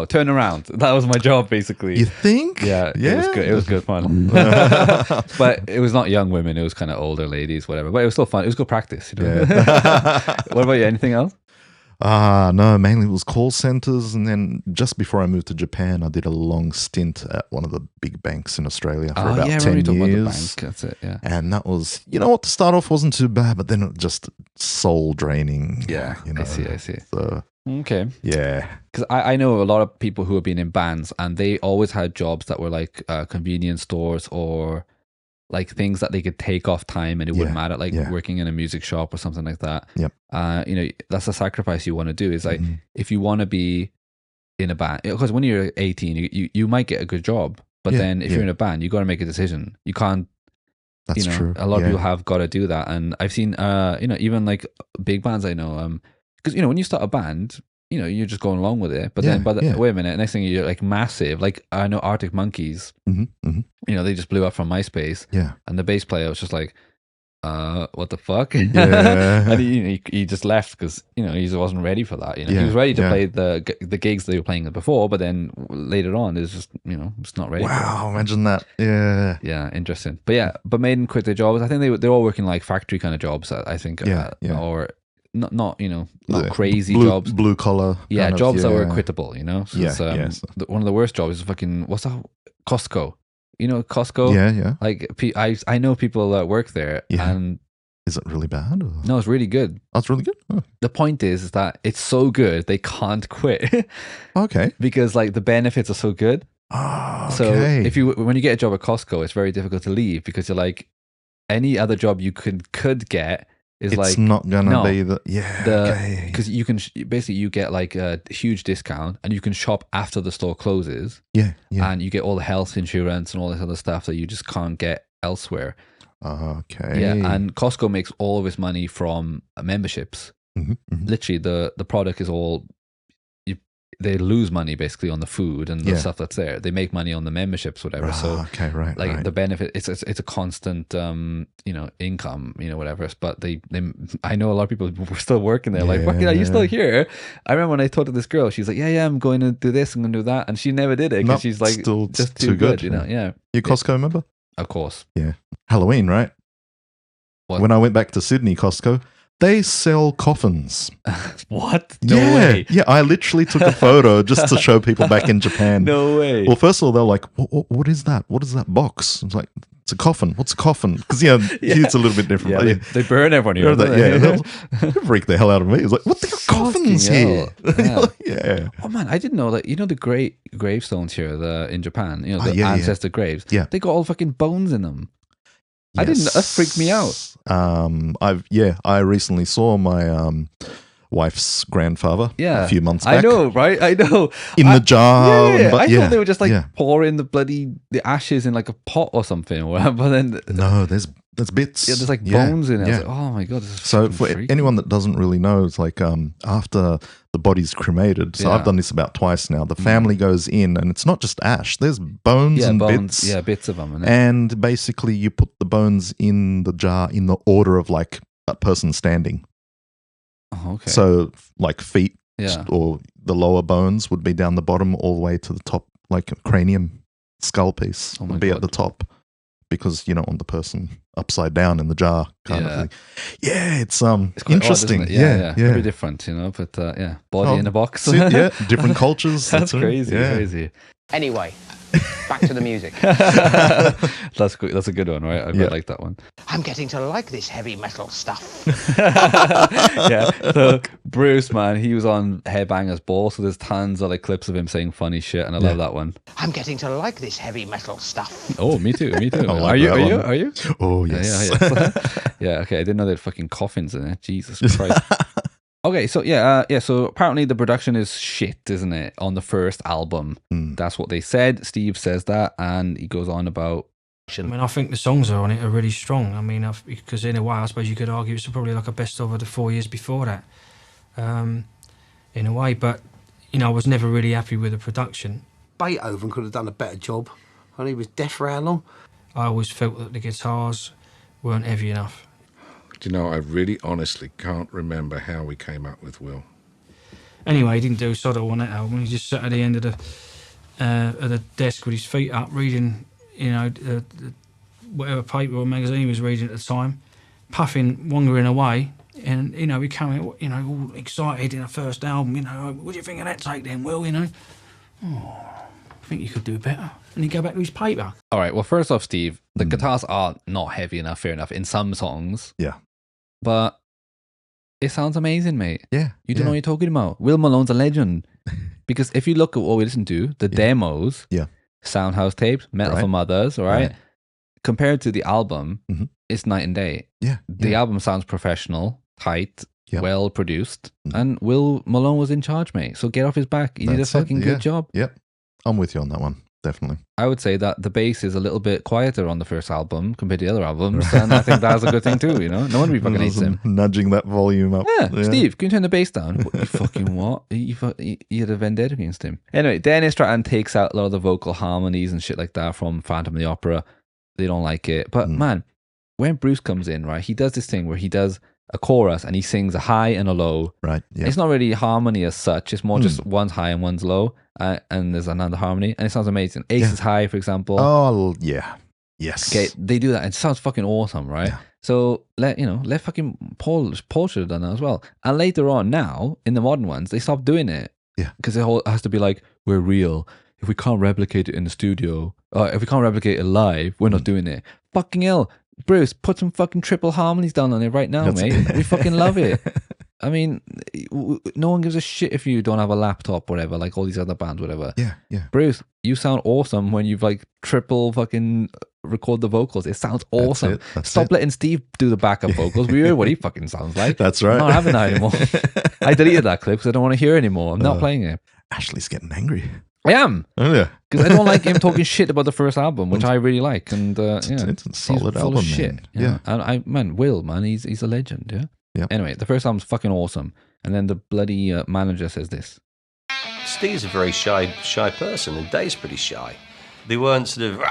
Speaker 6: turn around. That was my job, basically.
Speaker 7: You think?
Speaker 6: Yeah. It was good. It was good fun. But it was not young women. It was kind of older ladies, whatever. But it was still fun. It was good practice. What about you? Anything else?
Speaker 7: No, mainly it was call centers. And then just before I moved to Japan, I did a long stint at one of the big banks in Australia for about 10 years. About the bank.
Speaker 6: That's it, yeah.
Speaker 7: And that was, to start off wasn't too bad, but then it just soul draining.
Speaker 6: Yeah, I see.
Speaker 7: So,
Speaker 6: okay.
Speaker 7: Yeah.
Speaker 6: Because I know a lot of people who have been in bands and they always had jobs that were like convenience stores or like things that they could take off time and it wouldn't matter, like working in a music shop or something like that.
Speaker 7: Yep.
Speaker 6: That's a sacrifice you want to do. Is like if you want to be in a band, because when you're 18, you might get a good job, but then if you're in a band, you got to make a decision. You can't.
Speaker 7: That's true.
Speaker 6: A lot of people have got to do that, and I've seen even like big bands I know, because when you start a band, you know, you're just going along with it. But then, wait a minute, next thing you're like massive. Like I know Arctic Monkeys. You know, they just blew up from MySpace.
Speaker 7: Yeah.
Speaker 6: And the bass player was just like, what the fuck?
Speaker 7: Yeah.
Speaker 6: And he just left because, you know, he wasn't ready for that. You know, he was ready to play the gigs they were playing before, but then later on, it's just, you know, it's not ready.
Speaker 7: Wow, imagine that. Yeah.
Speaker 6: Yeah, interesting. But Maiden quit their jobs. I think they're all working like factory kind of jobs. I think. Or not you know, not crazy jobs,
Speaker 7: blue collar.
Speaker 6: Yeah, jobs that were quittable. You know, so one of the worst jobs is fucking what's that? Costco. You know, Costco.
Speaker 7: Yeah.
Speaker 6: Like I know people that work there, and
Speaker 7: is it really bad? Or?
Speaker 6: No, it's really good.
Speaker 7: Oh, it's really good. Oh.
Speaker 6: The point is that it's so good they can't quit.
Speaker 7: Okay.
Speaker 6: Because like the benefits are so good.
Speaker 7: Oh,
Speaker 6: okay. So when you get a job at Costco, it's very difficult to leave because you're like, any other job you could get is
Speaker 7: it's not gonna be
Speaker 6: because you can basically you get like a huge discount and you can shop after the store closes.
Speaker 7: Yeah.
Speaker 6: And you get all the health insurance and all this other stuff that you just can't get elsewhere.
Speaker 7: Okay.
Speaker 6: Yeah, and Costco makes all of its money from memberships. Literally, the product is all. They lose money basically on the food and the stuff that's there. They make money on the memberships, whatever. So the benefit, it's a constant, you know, income, you know, whatever. But they I know a lot of people were still working there. Like, fucking, are you still here? I remember when I talked to this girl, she's like, yeah, I'm going to do this, I'm going to do that, and she never did it because she's like,
Speaker 7: still
Speaker 6: just too good, you know? Yeah.
Speaker 7: You Costco member?
Speaker 6: Of course.
Speaker 7: Yeah. Halloween, right?
Speaker 6: What?
Speaker 7: When I went back to Sydney, Costco. They sell coffins.
Speaker 6: What? No way.
Speaker 7: Yeah, I literally took a photo just to show people back in Japan.
Speaker 6: No way.
Speaker 7: Well, first of all, they're like, what is that? What is that box? It's like, it's a coffin. What's a coffin? Because, it's a little bit different.
Speaker 6: Yeah, they burn everyone here.
Speaker 7: They freak the hell out of me. It's like, what the coffins here? Yeah.
Speaker 6: Oh, man, I didn't know that. You know the great gravestones here in Japan, you know, the ancestor graves?
Speaker 7: Yeah.
Speaker 6: They got all fucking bones in them. I didn't. That freaked me out.
Speaker 7: I recently saw my wife's grandfather. a few months back.
Speaker 6: I know, right? I know.
Speaker 7: In the jar.
Speaker 6: I thought they were just like pouring the ashes in like a pot or something. But then
Speaker 7: no, there's bits.
Speaker 6: Yeah, there's like bones in it. I was like, oh my god. This is
Speaker 7: so for
Speaker 6: freaky.
Speaker 7: anyone that doesn't really know, it's like after the body's cremated. So I've done this about twice now. The family goes in, and it's not just ash. There's bones and bits.
Speaker 6: Yeah, bits of them.
Speaker 7: And basically, you put the bones in the jar in the order of like a person standing.
Speaker 6: Oh, okay.
Speaker 7: So like feet
Speaker 6: Yeah.
Speaker 7: or the lower bones would be down the bottom all the way to the top, like a cranium skull piece would be at the top, because you don't want the person upside down in the jar kind of thing. Yeah, it's
Speaker 6: quite
Speaker 7: interesting.
Speaker 6: odd, isn't it? Yeah. Very different, you know, but body in a box.
Speaker 7: Different cultures.
Speaker 6: That's crazy, crazy.
Speaker 4: Anyway, back to the music.
Speaker 6: That's good. That's a good one, right? I quite like that one.
Speaker 4: I'm getting to like this heavy metal stuff.
Speaker 6: Yeah. So Bruce, man, he was on Headbangers Ball, so there's tons of like clips of him saying funny shit, and I love that one.
Speaker 4: I'm getting to like this heavy metal stuff.
Speaker 6: Oh, me too. Me too.
Speaker 7: Like
Speaker 6: Are you?
Speaker 7: Oh yes.
Speaker 6: Yeah. Okay. I didn't know they had fucking coffins in it. Jesus Christ. Okay, so so apparently the production is shit, isn't it, on the first album? That's what they said. Steve says that, and he goes on about...
Speaker 11: I mean, I think the songs are on it are really strong. I mean, because in a way, I suppose you could argue it's probably like a best of the 4 years before that, in a way. But, you know, I was never really happy with the production.
Speaker 14: Beethoven could have done a better job, and he was deaf for how long?
Speaker 11: I always felt that the guitars weren't heavy enough.
Speaker 15: Do you know, I really honestly can't remember how we came up with Will.
Speaker 11: Anyway, he didn't do Sodom on that album. He just sat at the end of the desk with his feet up, reading, you know, whatever paper or magazine he was reading at the time, puffing, wandering away, and, you know, becoming, you know, all excited in the first album, you know, what do you think of that take then, Will, you know? Oh, I think you could do better. And he'd go back to his paper.
Speaker 6: All right, well, first off, Steve, the guitars are not heavy enough, fair enough, in some songs.
Speaker 7: Yeah.
Speaker 6: But it sounds amazing, mate.
Speaker 7: Yeah.
Speaker 6: You don't know what you're talking about. Will Malone's a legend. Because if you look at what we listen to, the demos, Soundhouse tapes, Metal for Mothers, all right? Compared to the album, it's night and day.
Speaker 7: Yeah.
Speaker 6: The album sounds professional, tight, well produced, and Will Malone was in charge, mate. So get off his back. He did a fucking good job.
Speaker 7: Yep. I'm with you on that one. definitely.
Speaker 6: I would say that the bass is a little bit quieter on the first album compared to the other albums, and I think that's a good thing too. No wonder he fucking hates him.
Speaker 7: Nudging that volume up.
Speaker 6: Yeah, Steve, can you turn the bass down? What, you fucking what? You had a vendetta against him. Anyway, Dennis Stratton takes out a lot of the vocal harmonies and shit like that from Phantom of the Opera. They don't like it, but man, when Bruce comes in, right, he does this thing where he does a chorus and he sings a high and a low.
Speaker 7: Right. Yeah.
Speaker 6: It's not really harmony as such. It's more just one's high and one's low, and there's another harmony, and it sounds amazing. Ace is high, for example.
Speaker 7: Oh yeah. Yes.
Speaker 6: Okay, they do that. It sounds fucking awesome, right? Yeah. So let fucking Paul should have done that as well. And later on, now in the modern ones, they stopped doing it.
Speaker 7: Yeah.
Speaker 6: Because it has to be like, we're real. If we can't replicate it in the studio, if we can't replicate it live, we're not doing it. Fucking hell. Bruce, put some fucking triple harmonies down on it right now, mate. We fucking love it. I mean, no one gives a shit if you don't have a laptop, whatever, like all these other bands, whatever.
Speaker 7: Yeah, yeah.
Speaker 6: Bruce, you sound awesome when you've like triple fucking record the vocals. It sounds awesome. Stop letting Steve do the backup vocals. We hear what he fucking sounds like.
Speaker 7: That's right.
Speaker 6: I'm not having that anymore. I deleted that clip because I don't want to hear it anymore. I'm not playing it.
Speaker 7: Ashley's getting angry.
Speaker 6: I am.
Speaker 7: Oh yeah.
Speaker 6: Because I don't like him talking shit about the first album, which I really like. And
Speaker 7: it's a solid
Speaker 6: full
Speaker 7: album,
Speaker 6: of shit.
Speaker 7: man.
Speaker 6: Yeah. And Will, man, he's a legend. Yeah.
Speaker 7: Yeah.
Speaker 6: Anyway, the first album's fucking awesome. And then the bloody manager says this.
Speaker 16: Steve's a very shy person, and Dave's pretty shy. They weren't sort of,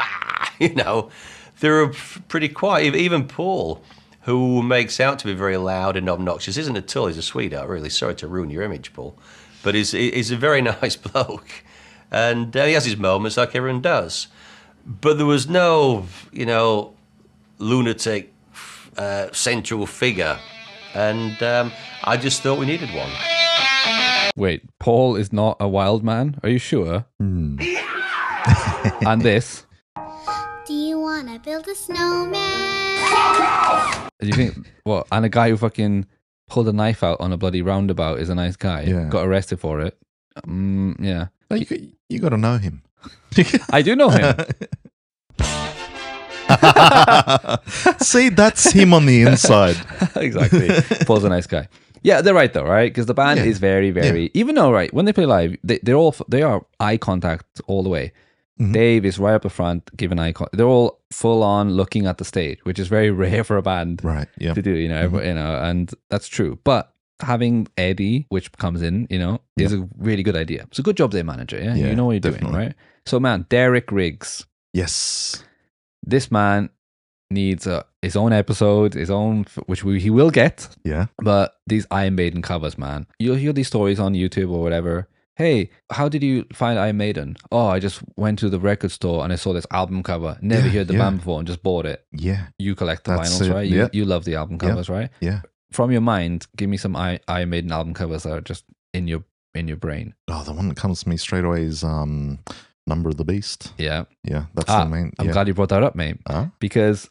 Speaker 16: they were pretty quiet. Even Paul, who makes out to be very loud and obnoxious, isn't at all. He's a sweetheart, really. Sorry to ruin your image, Paul. But he's a very nice bloke. And he has his moments like everyone does. But there was no, lunatic central figure. And I just thought we needed one.
Speaker 6: Wait, Paul is not a wild man? Are you sure? And this?
Speaker 17: Do you want to build a snowman?
Speaker 6: Do you think, what, and a guy who fucking pulled a knife out on a bloody roundabout is a nice guy?
Speaker 7: Yeah.
Speaker 6: Got arrested for it? Yeah.
Speaker 7: You got to know him.
Speaker 6: I do know him.
Speaker 7: See, that's him on the inside.
Speaker 6: Exactly. Paul's a nice guy. Yeah, they're right though, right? Because the band is very, very. Even though, right, when they play live, they are eye contact all the way. Mm-hmm. Dave is right up the front, giving eye contact. They're all full on looking at the stage, which is very rare for a band,
Speaker 7: right? Yeah,
Speaker 6: to do. And that's true. But having Eddie, which comes in, is a really good idea. It's a good job, their manager. Yeah, you know what you're doing, right? So, man, Derek Riggs.
Speaker 7: Yes,
Speaker 6: this man needs his own episode, which he will get.
Speaker 7: Yeah.
Speaker 6: But these Iron Maiden covers, man. You'll hear these stories on YouTube or whatever. Hey, how did you find Iron Maiden? Oh, I just went to the record store and I saw this album cover. Never heard the band before and just bought it.
Speaker 7: Yeah.
Speaker 6: You collect the vinyls, right? You love the album covers, right?
Speaker 7: Yeah.
Speaker 6: From your mind, give me some Iron Maiden album covers that are just in your brain.
Speaker 7: Oh, the one that comes to me straight away is Number of the Beast.
Speaker 6: Yeah.
Speaker 7: Yeah, that's the main.
Speaker 6: I'm glad you brought that up, mate. Because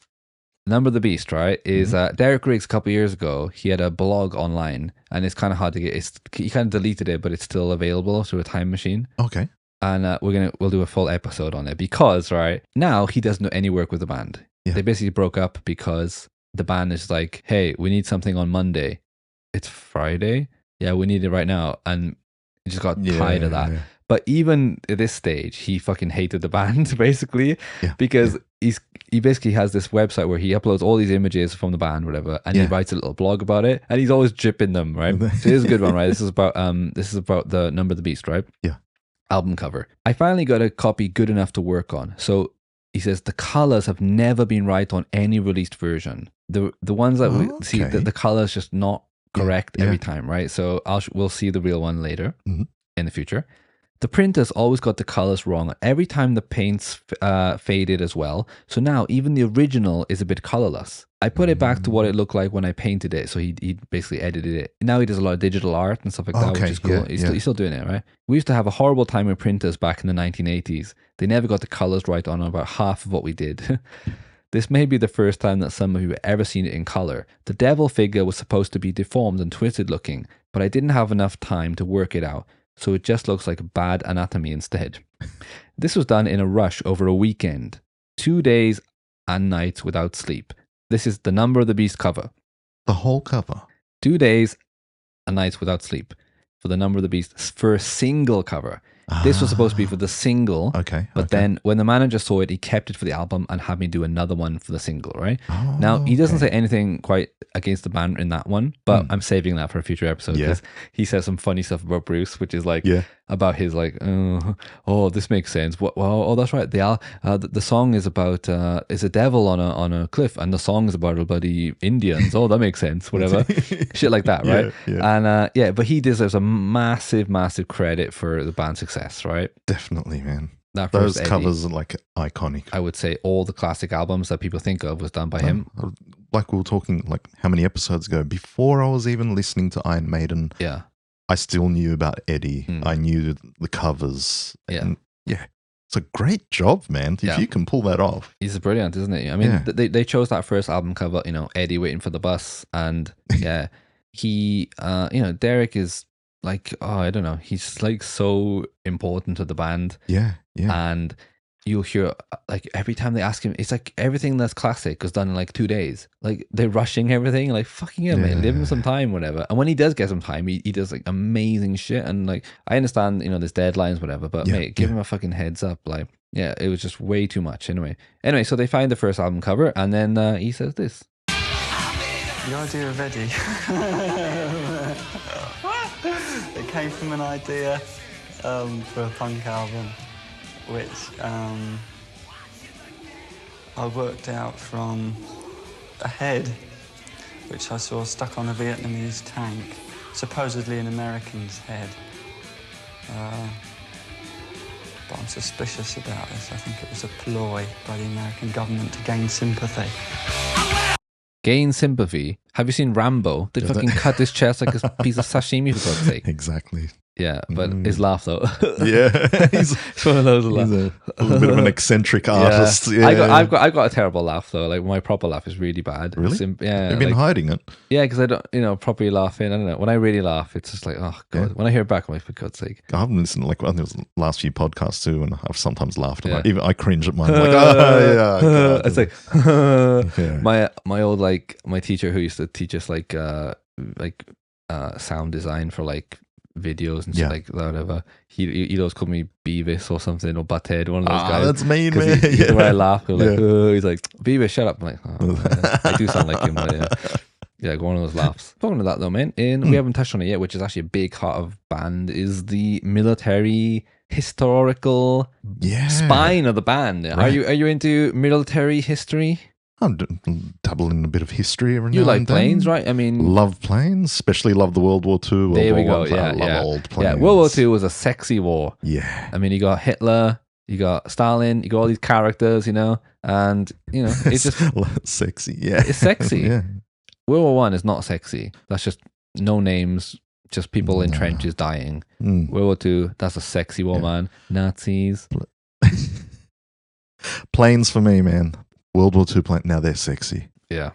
Speaker 6: Number of the Beast, right, is Derek Riggs a couple of years ago, he had a blog online, and it's kind of hard to get. He kind of deleted it, but it's still available through a time machine.
Speaker 7: Okay.
Speaker 6: And we'll do a full episode on it because, right, now he doesn't do any work with the band. Yeah. They basically broke up because the band is like, hey, we need something on Monday. It's Friday. Yeah, we need it right now. And he just got tired of that. Yeah. But even at this stage, he fucking hated the band, basically, because he basically has this website where he uploads all these images from the band, whatever, and he writes a little blog about it, and he's always dripping them, right? So here's a good one, right? This is about the Number of the Beast, right?
Speaker 7: Yeah.
Speaker 6: Album cover. I finally got a copy good enough to work on. So he says the colors have never been right on any released version. The ones that we see, the colors just not correct every time, right? So we'll see the real one later in the future. The printers always got the colors wrong. Every time the paints faded as well. So now even the original is a bit colorless. I put it back to what it looked like when I painted it. So he basically edited it. Now he does a lot of digital art and stuff like that, which is cool. He's still doing it, right? We used to have a horrible time with printers back in the 1980s. They never got the colors right on about half of what we did. This may be the first time that some of you have ever seen it in color. The devil figure was supposed to be deformed and twisted looking, but I didn't have enough time to work it out. So it just looks like bad anatomy instead. This was done in a rush over a weekend. 2 days and nights without sleep. This is the Number of the Beast cover.
Speaker 7: The whole cover?
Speaker 6: 2 days and nights without sleep for the Number of the Beast for a single cover. This was supposed to be for the single.
Speaker 7: Okay.
Speaker 6: But then when the manager saw it, he kept it for the album and had me do another one for the single, right? Now, he doesn't say anything quite against the band in that one, but I'm saving that for a future episode because he says some funny stuff about Bruce, which is like about his like, oh, this makes sense. Well, oh, that's right. The song is about is a devil on a cliff, and the song is about bloody Indians. Oh, that makes sense. Whatever, shit like that, right? And but he deserves a massive, massive credit for the band's success, right?
Speaker 7: Definitely, man.
Speaker 6: Those
Speaker 7: covers are like iconic.
Speaker 6: I would say all the classic albums that people think of was done by him.
Speaker 7: Like we were talking, like how many episodes ago, before I was even listening to Iron Maiden, I still knew about Eddie. I knew the covers. And it's a great job, man. If you can pull that off.
Speaker 6: He's brilliant, isn't he? I mean, they chose that first album cover, Eddie waiting for the bus. And he, Derek is like, I don't know. He's like so important to the band.
Speaker 7: Yeah.
Speaker 6: And you'll hear like every time they ask him, it's like everything that's classic was done in like 2 days. Like they're rushing everything, like fucking hell, man, give him some time, whatever. And when he does get some time, he does like amazing shit. And like I understand, there's deadlines, whatever, but mate, give him a fucking heads up. Like, it was just way too much. Anyway, so they find the first album cover, and then he says this.
Speaker 18: The idea of Eddie. It came from an idea for a punk album, which I worked out from a head which I saw stuck on a Vietnamese tank, supposedly an American's head. But I'm suspicious about this. I think it was a ploy by the American government to gain sympathy.
Speaker 6: Gain sympathy? Have you seen Rambo? They fucking cut his chest like a piece of sashimi, for God's sake.
Speaker 7: Exactly.
Speaker 6: Yeah, but his laugh though.
Speaker 7: He's
Speaker 6: one of those laughs.
Speaker 7: He's a little bit of an eccentric artist.
Speaker 6: Yeah. I've got a terrible laugh though. Like my proper laugh is really bad.
Speaker 7: Really?
Speaker 6: Yeah.
Speaker 7: You've been hiding it.
Speaker 6: Yeah, because I don't, properly laughing. I don't know. When I really laugh, it's just like, oh god. When I hear it back, I'm like, for God's sake.
Speaker 7: I haven't listened to it was the last few podcasts too, and I've sometimes laughed. Even I cringe at mine. I'm like, oh yeah.
Speaker 6: It's like my old my teacher who used to teach us sound design for like videos and shit like that, whatever. He'd always call me Beavis or something, or Butthead, one of those guys.
Speaker 7: That's mean, man.
Speaker 6: The way I laugh, he's like, Beavis, shut up. I'm like, I do sound like him, but one of those laughs. Talking about that though, man, and we haven't touched on it yet, which is actually a big part of band, is the military historical spine of the band. Right. Are you into military history?
Speaker 7: I'm dabbling in a bit of history every now and then.
Speaker 6: You like planes, right? I mean,
Speaker 7: love planes, especially love the World War II.
Speaker 6: There we go.
Speaker 7: I love old planes.
Speaker 6: Yeah, World War II was a sexy war.
Speaker 7: Yeah.
Speaker 6: I mean, you got Hitler, you got Stalin, you got all these characters, and it's just
Speaker 7: sexy. Yeah,
Speaker 6: it's sexy.
Speaker 7: Yeah.
Speaker 6: World War One is not sexy. That's just no names, just people in trenches dying. World War II, that's a sexy war, man. Nazis.
Speaker 7: Planes for me, man. World War II plane. Now they're sexy.
Speaker 6: Yeah.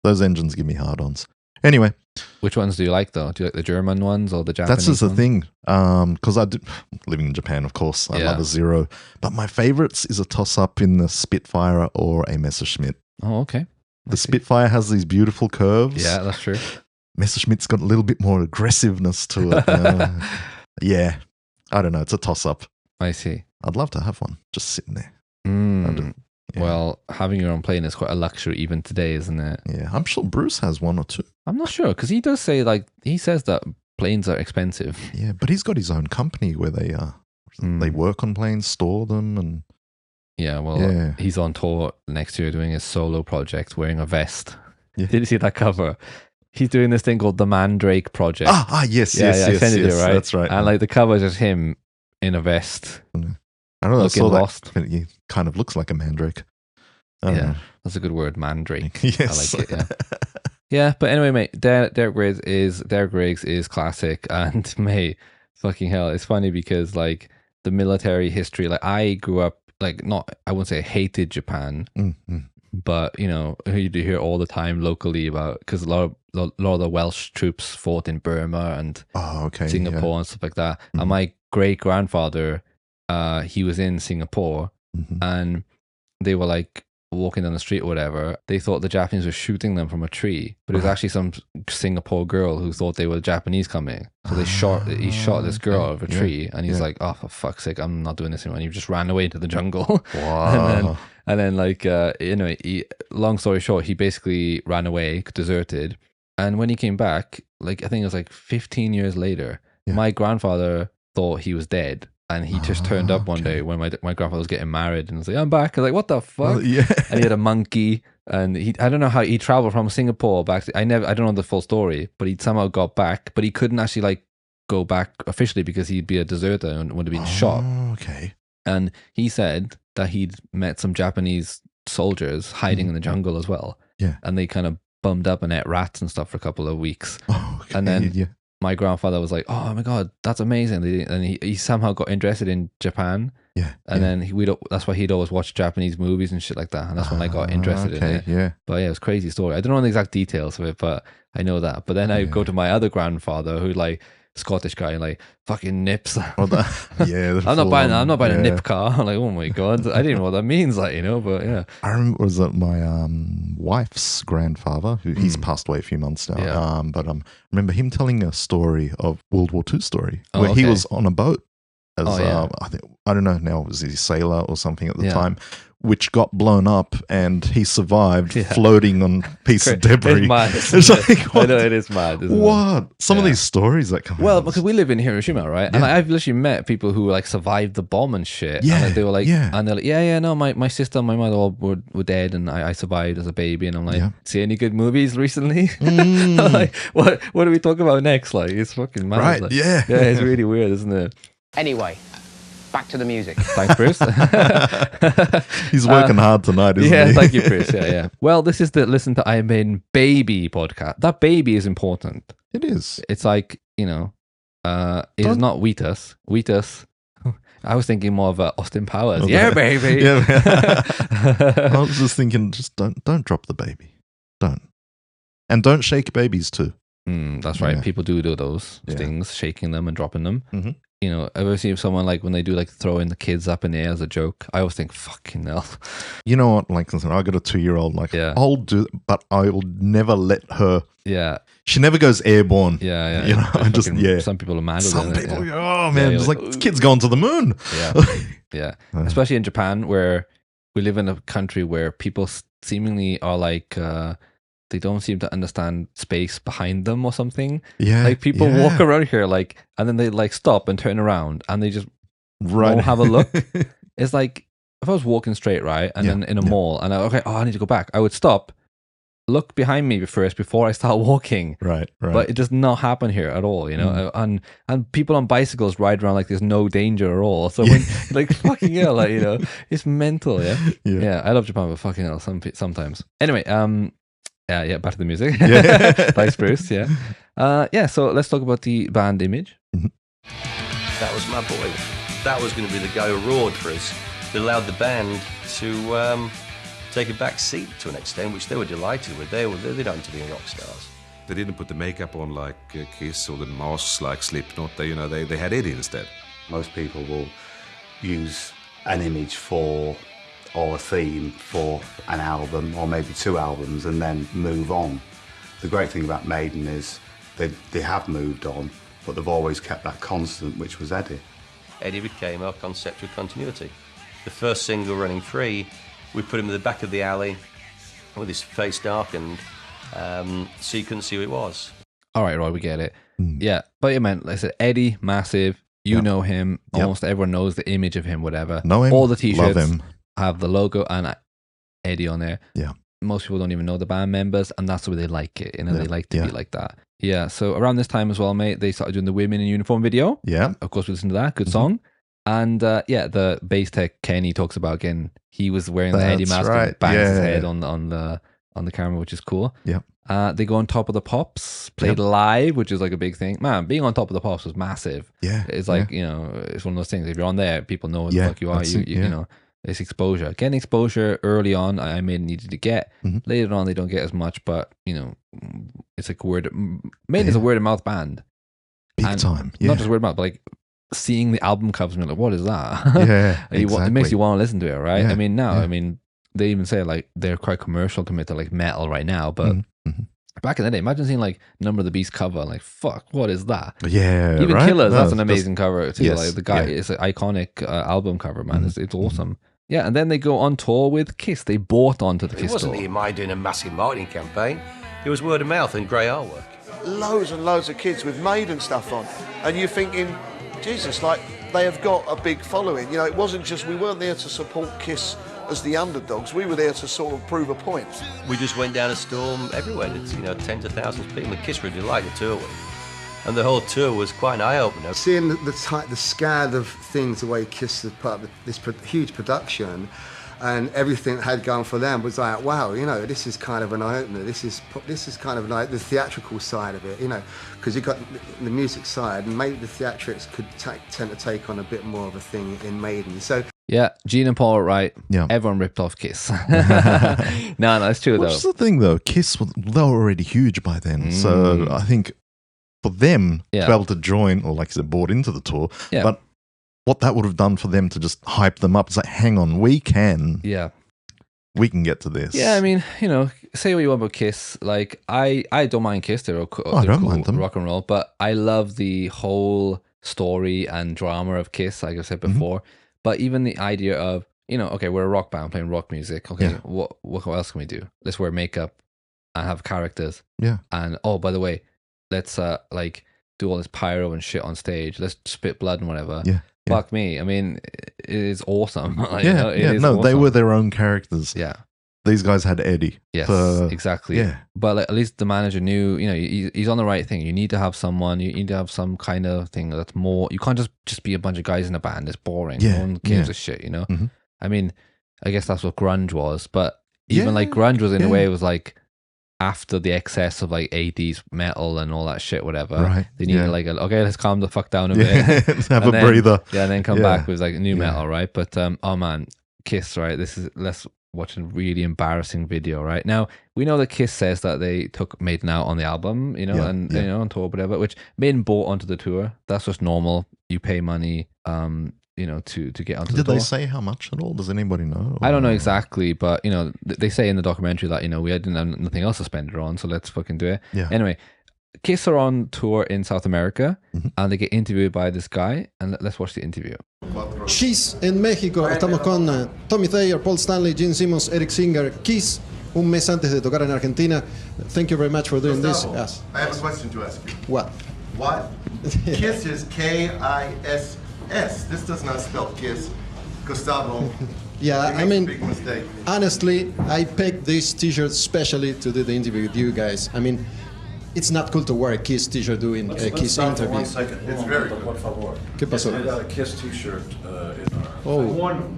Speaker 7: Those engines give me hard-ons. Anyway,
Speaker 6: which ones do you like though? Do you like the German ones or the Japanese?
Speaker 7: That's just the thing. Because living in Japan, of course, I love a Zero. But my favorites is a toss-up in the Spitfire or a Messerschmitt.
Speaker 6: Oh, okay.
Speaker 7: The Spitfire has these beautiful curves.
Speaker 6: Yeah, that's true.
Speaker 7: Messerschmitt's got a little bit more aggressiveness to it. Yeah, I don't know. It's a toss-up.
Speaker 6: I see.
Speaker 7: I'd love to have one just sitting there.
Speaker 6: Well, having your own plane is quite a luxury even today, isn't it?
Speaker 7: Yeah, I'm sure Bruce has one or two.
Speaker 6: I'm not sure, because he does say, he says that planes are expensive.
Speaker 7: Yeah, but he's got his own company where they work on planes, store them, and...
Speaker 6: Yeah, he's on tour next year doing his solo project, wearing a vest. Yeah. Did you see that cover? He's doing this thing called the Mandrake Project.
Speaker 7: Yes.
Speaker 6: I sent it to you, right?
Speaker 7: That's right.
Speaker 6: And the cover is just him in a vest.
Speaker 7: I don't know. I saw
Speaker 6: lost.
Speaker 7: He kind of looks like a mandrake.
Speaker 6: That's a good word, mandrake.
Speaker 7: Yes.
Speaker 6: I like it. Yeah. Yeah, but anyway, mate, Derek Riggs is classic, and mate, fucking hell, it's funny because the military history. I grew up I wouldn't say I hated Japan, but you hear all the time locally about, because a lot of the Welsh troops fought in Burma and Singapore and stuff like that. And my great grandfather, he was in Singapore, and they were walking down the street or whatever, they thought the Japanese were shooting them from a tree, but it was actually some Singapore girl who thought they were the Japanese coming. So he shot this girl out of a tree, and he's like, "Oh, for fuck's sake, I'm not doing this anymore." And he just ran away into the jungle.
Speaker 7: Wow.
Speaker 6: and then like, long story short, he basically ran away, deserted. And when he came back, like, I think it was like 15 years later, my grandfather thought he was dead. And he just turned up one day when my grandfather was getting married, and was like, "I'm back." I was like, "What the fuck?" And he had a monkey, and I don't know how he traveled from Singapore back. I don't know the full story, but he somehow got back, but he couldn't actually like go back officially because he'd be a deserter and would have been shot.
Speaker 7: Okay.
Speaker 6: And he said that he'd met some Japanese soldiers hiding in the jungle as well.
Speaker 7: Yeah.
Speaker 6: And they kind of bummed up and ate rats and stuff for a couple of weeks. And then my grandfather was like, "Oh my God, that's amazing." And he somehow got interested in Japan.
Speaker 7: Yeah.
Speaker 6: And then that's why he'd always watch Japanese movies and shit like that. And that's when I got interested in it.
Speaker 7: Yeah.
Speaker 6: But yeah, it was a crazy story. I don't know the exact details of it, but I know that. But then I go to my other grandfather, who like Scottish guy, like fucking nips.
Speaker 7: I'm
Speaker 6: not buying a nip car. I'm like, oh my God, I didn't know what that means, like, but yeah.
Speaker 7: I remember, was it my wife's grandfather, who he's passed away a few months now.
Speaker 6: Yeah.
Speaker 7: But I remember him telling a story of World War II story where he was on a boat as I don't know now, was he a sailor or something at the time, which got blown up, and he survived floating on a piece of debris.
Speaker 6: It's mad.
Speaker 7: It's like,
Speaker 6: I know, it is mad.
Speaker 7: What? Some of these stories that come out.
Speaker 6: Because we live in Hiroshima, right? And I've literally met people who like survived the bomb and shit.
Speaker 7: Yeah.
Speaker 6: And they were like, and they're like, no, my sister and my mother all were dead, and I survived as a baby. And I'm like, see any good movies recently? I'm like, what do we talk about next? Like, it's fucking mad.
Speaker 7: Right,
Speaker 6: like,
Speaker 7: yeah.
Speaker 6: Yeah, it's really weird, isn't it?
Speaker 4: Anyway, back to the music.
Speaker 6: Thanks, Bruce.
Speaker 7: He's working hard tonight, isn't he?
Speaker 6: Yeah, thank you, Bruce. Yeah. Well, this is the Listen to Iron Maiden Baby podcast. That baby is important.
Speaker 7: It is.
Speaker 6: It's like, it is not Wheatus. Wheatus. I was thinking more of Austin Powers. Yeah, baby.
Speaker 7: I was just thinking, just don't drop the baby. Don't. And don't shake babies too.
Speaker 6: That's right. People do those things, shaking them and dropping them.
Speaker 7: Mm-hmm.
Speaker 6: Ever see someone like when they do like throwing the kids up in the air as a joke? I always think, fucking hell.
Speaker 7: You know what? Like, listen, I got a 2-year-old. Like, I'll do, but I will never let her.
Speaker 6: Yeah.
Speaker 7: She never goes airborne.
Speaker 6: Yeah. Some people are mad.
Speaker 7: Some people, oh man, it's like this kid's gone to the moon.
Speaker 6: Yeah. Especially in Japan, where we live in a country where people seemingly are like. They don't seem to understand space behind them or something.
Speaker 7: Yeah.
Speaker 6: Like people walk around here and then they like stop and turn around and they just won't have a look. It's like if I was walking straight, right? And then in a mall and I need to go back. I would stop, look behind me first before I start walking.
Speaker 7: Right.
Speaker 6: But it does not happen here at all, And people on bicycles ride around like there's no danger at all. So when like fucking hell, like, it's mental, yeah. I love Japan, but fucking hell, sometimes. Anyway, Yeah, back to the music. Thanks, Bruce. So let's talk about the band image.
Speaker 16: That was my boy. That was going to be the guy who roared for us, that allowed the band to take a back seat to an extent, which they were delighted with. They don't to be rock stars.
Speaker 19: They didn't put the makeup on like Kiss or the masks like Slipknot. They had Eddie instead.
Speaker 20: Most people will use an image or a theme for an album or maybe 2 albums and then move on. The great thing about Maiden is they have moved on, but they've always kept that constant, which was Eddie.
Speaker 16: Eddie became our conceptual continuity. The first single, Running Free, we put him in the back of the alley with his face darkened, so you couldn't see who it was.
Speaker 6: All right, Roy, we get it. Yeah, but like I said, Eddie, massive. You know him. Almost everyone knows the image of him, whatever.
Speaker 7: Know him.
Speaker 6: All the t-shirts.
Speaker 7: Love him.
Speaker 6: Have the logo and Eddie on there.
Speaker 7: Yeah.
Speaker 6: Most people don't even know the band members, and that's the way they like it. They like to be like that. Yeah. So around this time as well, mate, they started doing the Women in Uniform video.
Speaker 7: Yeah.
Speaker 6: Of course, we listened to that. Good song. And the bass tech Kenny talks about again. He was wearing the Eddie mask and bangs his head on the camera, which is cool.
Speaker 7: Yeah.
Speaker 6: They go on Top of the Pops, played live, which is like a big thing. Man, being on Top of the Pops was massive.
Speaker 7: Yeah.
Speaker 6: It's like, it's one of those things. If you're on there, people know what the fuck you are. You know. It's exposure. Getting exposure early on, I needed to get. Later on, they don't get as much, but it's like Maiden is a word of mouth band.
Speaker 7: Big time. Yeah.
Speaker 6: Not just word of mouth, but like seeing the album covers, like, what is that?
Speaker 7: Yeah, exactly.
Speaker 6: It makes you want to listen to it, right?
Speaker 7: Yeah,
Speaker 6: I mean, they even say like they're quite commercial compared to like metal right now, but back in the day, imagine seeing like Number of the Beast cover, like fuck, what is that?
Speaker 7: Yeah,
Speaker 6: even
Speaker 7: right?
Speaker 6: Killers,
Speaker 7: No,
Speaker 6: that's an amazing cover too.
Speaker 7: yes,
Speaker 6: Like the guy, it's an iconic album cover, man. It's awesome. Yeah, and then they go on tour with Kiss. They bought onto the
Speaker 16: It
Speaker 6: Kiss
Speaker 16: wasn't
Speaker 6: tour.
Speaker 16: even doing a massive marketing campaign. It was word of mouth and grey artwork.
Speaker 2: Loads and loads of kids with Maiden stuff on, and you're thinking, Jesus, like they have got a big following. You know, it wasn't just, we weren't there to support Kiss as the underdogs. We were there to sort of prove a point.
Speaker 16: We just went down a storm everywhere. It's, tens of thousands of people. And Kiss were a delight to tour with. And the whole tour was quite an eye-opener.
Speaker 13: Seeing the scale of things, the way Kiss was part of this huge production, and everything that had gone for them was like, wow, this is kind of an eye-opener. This is kind of like the theatrical side of it, because you've got the music side, and maybe the theatrics could tend to take on a bit more of a thing in Maiden. So
Speaker 6: yeah, Gene and Paul are right.
Speaker 7: Yeah.
Speaker 6: Everyone ripped off Kiss. No, it's true though.
Speaker 7: What's the thing though? Kiss, they were already huge by then. So I think for them to be able to join, or like I said, bought into the tour, but what that would have done for them to just hype them up is like, hang on, we can get to this.
Speaker 6: Yeah, I mean, say what you want about Kiss. Like, I don't mind Kiss. They're cool,
Speaker 7: I don't mind them.
Speaker 6: rock and roll, but I love the whole story and drama of Kiss, like I said before. But even the idea of, okay, we're a rock band playing rock music. Okay, what else can we do? Let's wear makeup and have characters.
Speaker 7: Yeah.
Speaker 6: And, oh, by the way, let's, do all this pyro and shit on stage. Let's spit blood and whatever.
Speaker 7: Yeah.
Speaker 6: Fuck me. I mean, it is awesome. Like,
Speaker 7: They were their own characters.
Speaker 6: Yeah.
Speaker 7: These guys had Eddie.
Speaker 6: Yes,
Speaker 7: for,
Speaker 6: exactly.
Speaker 7: Yeah.
Speaker 6: But at least the manager knew, he's on the right thing. You need to have someone, you need to have some kind of thing that's more, you can't just be a bunch of guys in a band. It's boring.
Speaker 7: Yeah.
Speaker 6: No one gives a shit, I mean, I guess that's what grunge was. But even like grunge was in a way, it was like, after the excess of like 80s metal and all that shit, whatever,
Speaker 7: right.
Speaker 6: they needed okay, let's calm the fuck down a bit.
Speaker 7: Let's have a breather.
Speaker 6: Yeah, and then come back with like new metal, right? But oh man, Kiss, right? Let's watch a really embarrassing video, right? Now, we know that Kiss says that they took Maiden out on the album, on tour, whatever, which Maiden bought onto the tour. That's just normal. You pay money, to get onto the tour.
Speaker 7: Did they say how much at all? Does anybody know?
Speaker 6: I don't know exactly, but they say in the documentary that we didn't have nothing else to spend it on, so let's fucking do it.
Speaker 7: Yeah.
Speaker 6: Anyway, Kiss are on tour in South America, and they get interviewed by this guy, and let's watch the interview.
Speaker 21: Kiss en México. Estamos con Tommy Thayer, Paul Stanley, Gene Simmons, Eric Singer. Kiss un mes antes de tocar en Argentina. Thank you very much for doing this. Yes.
Speaker 22: I have a question to ask you.
Speaker 21: What?
Speaker 22: What? Kiss is Kiss. This does not spell Kiss. Gustavo.
Speaker 21: Yeah,
Speaker 22: I mean, big mistake.
Speaker 21: Honestly, I picked this T-shirt specially to do the interview with you guys. I mean, it's not cool to wear a Kiss T-shirt doing a Kiss interview.
Speaker 22: 1 second. It's very good.
Speaker 21: Por favor. ¿Qué pasó?
Speaker 23: I got a Kiss T-shirt in our.
Speaker 21: Oh.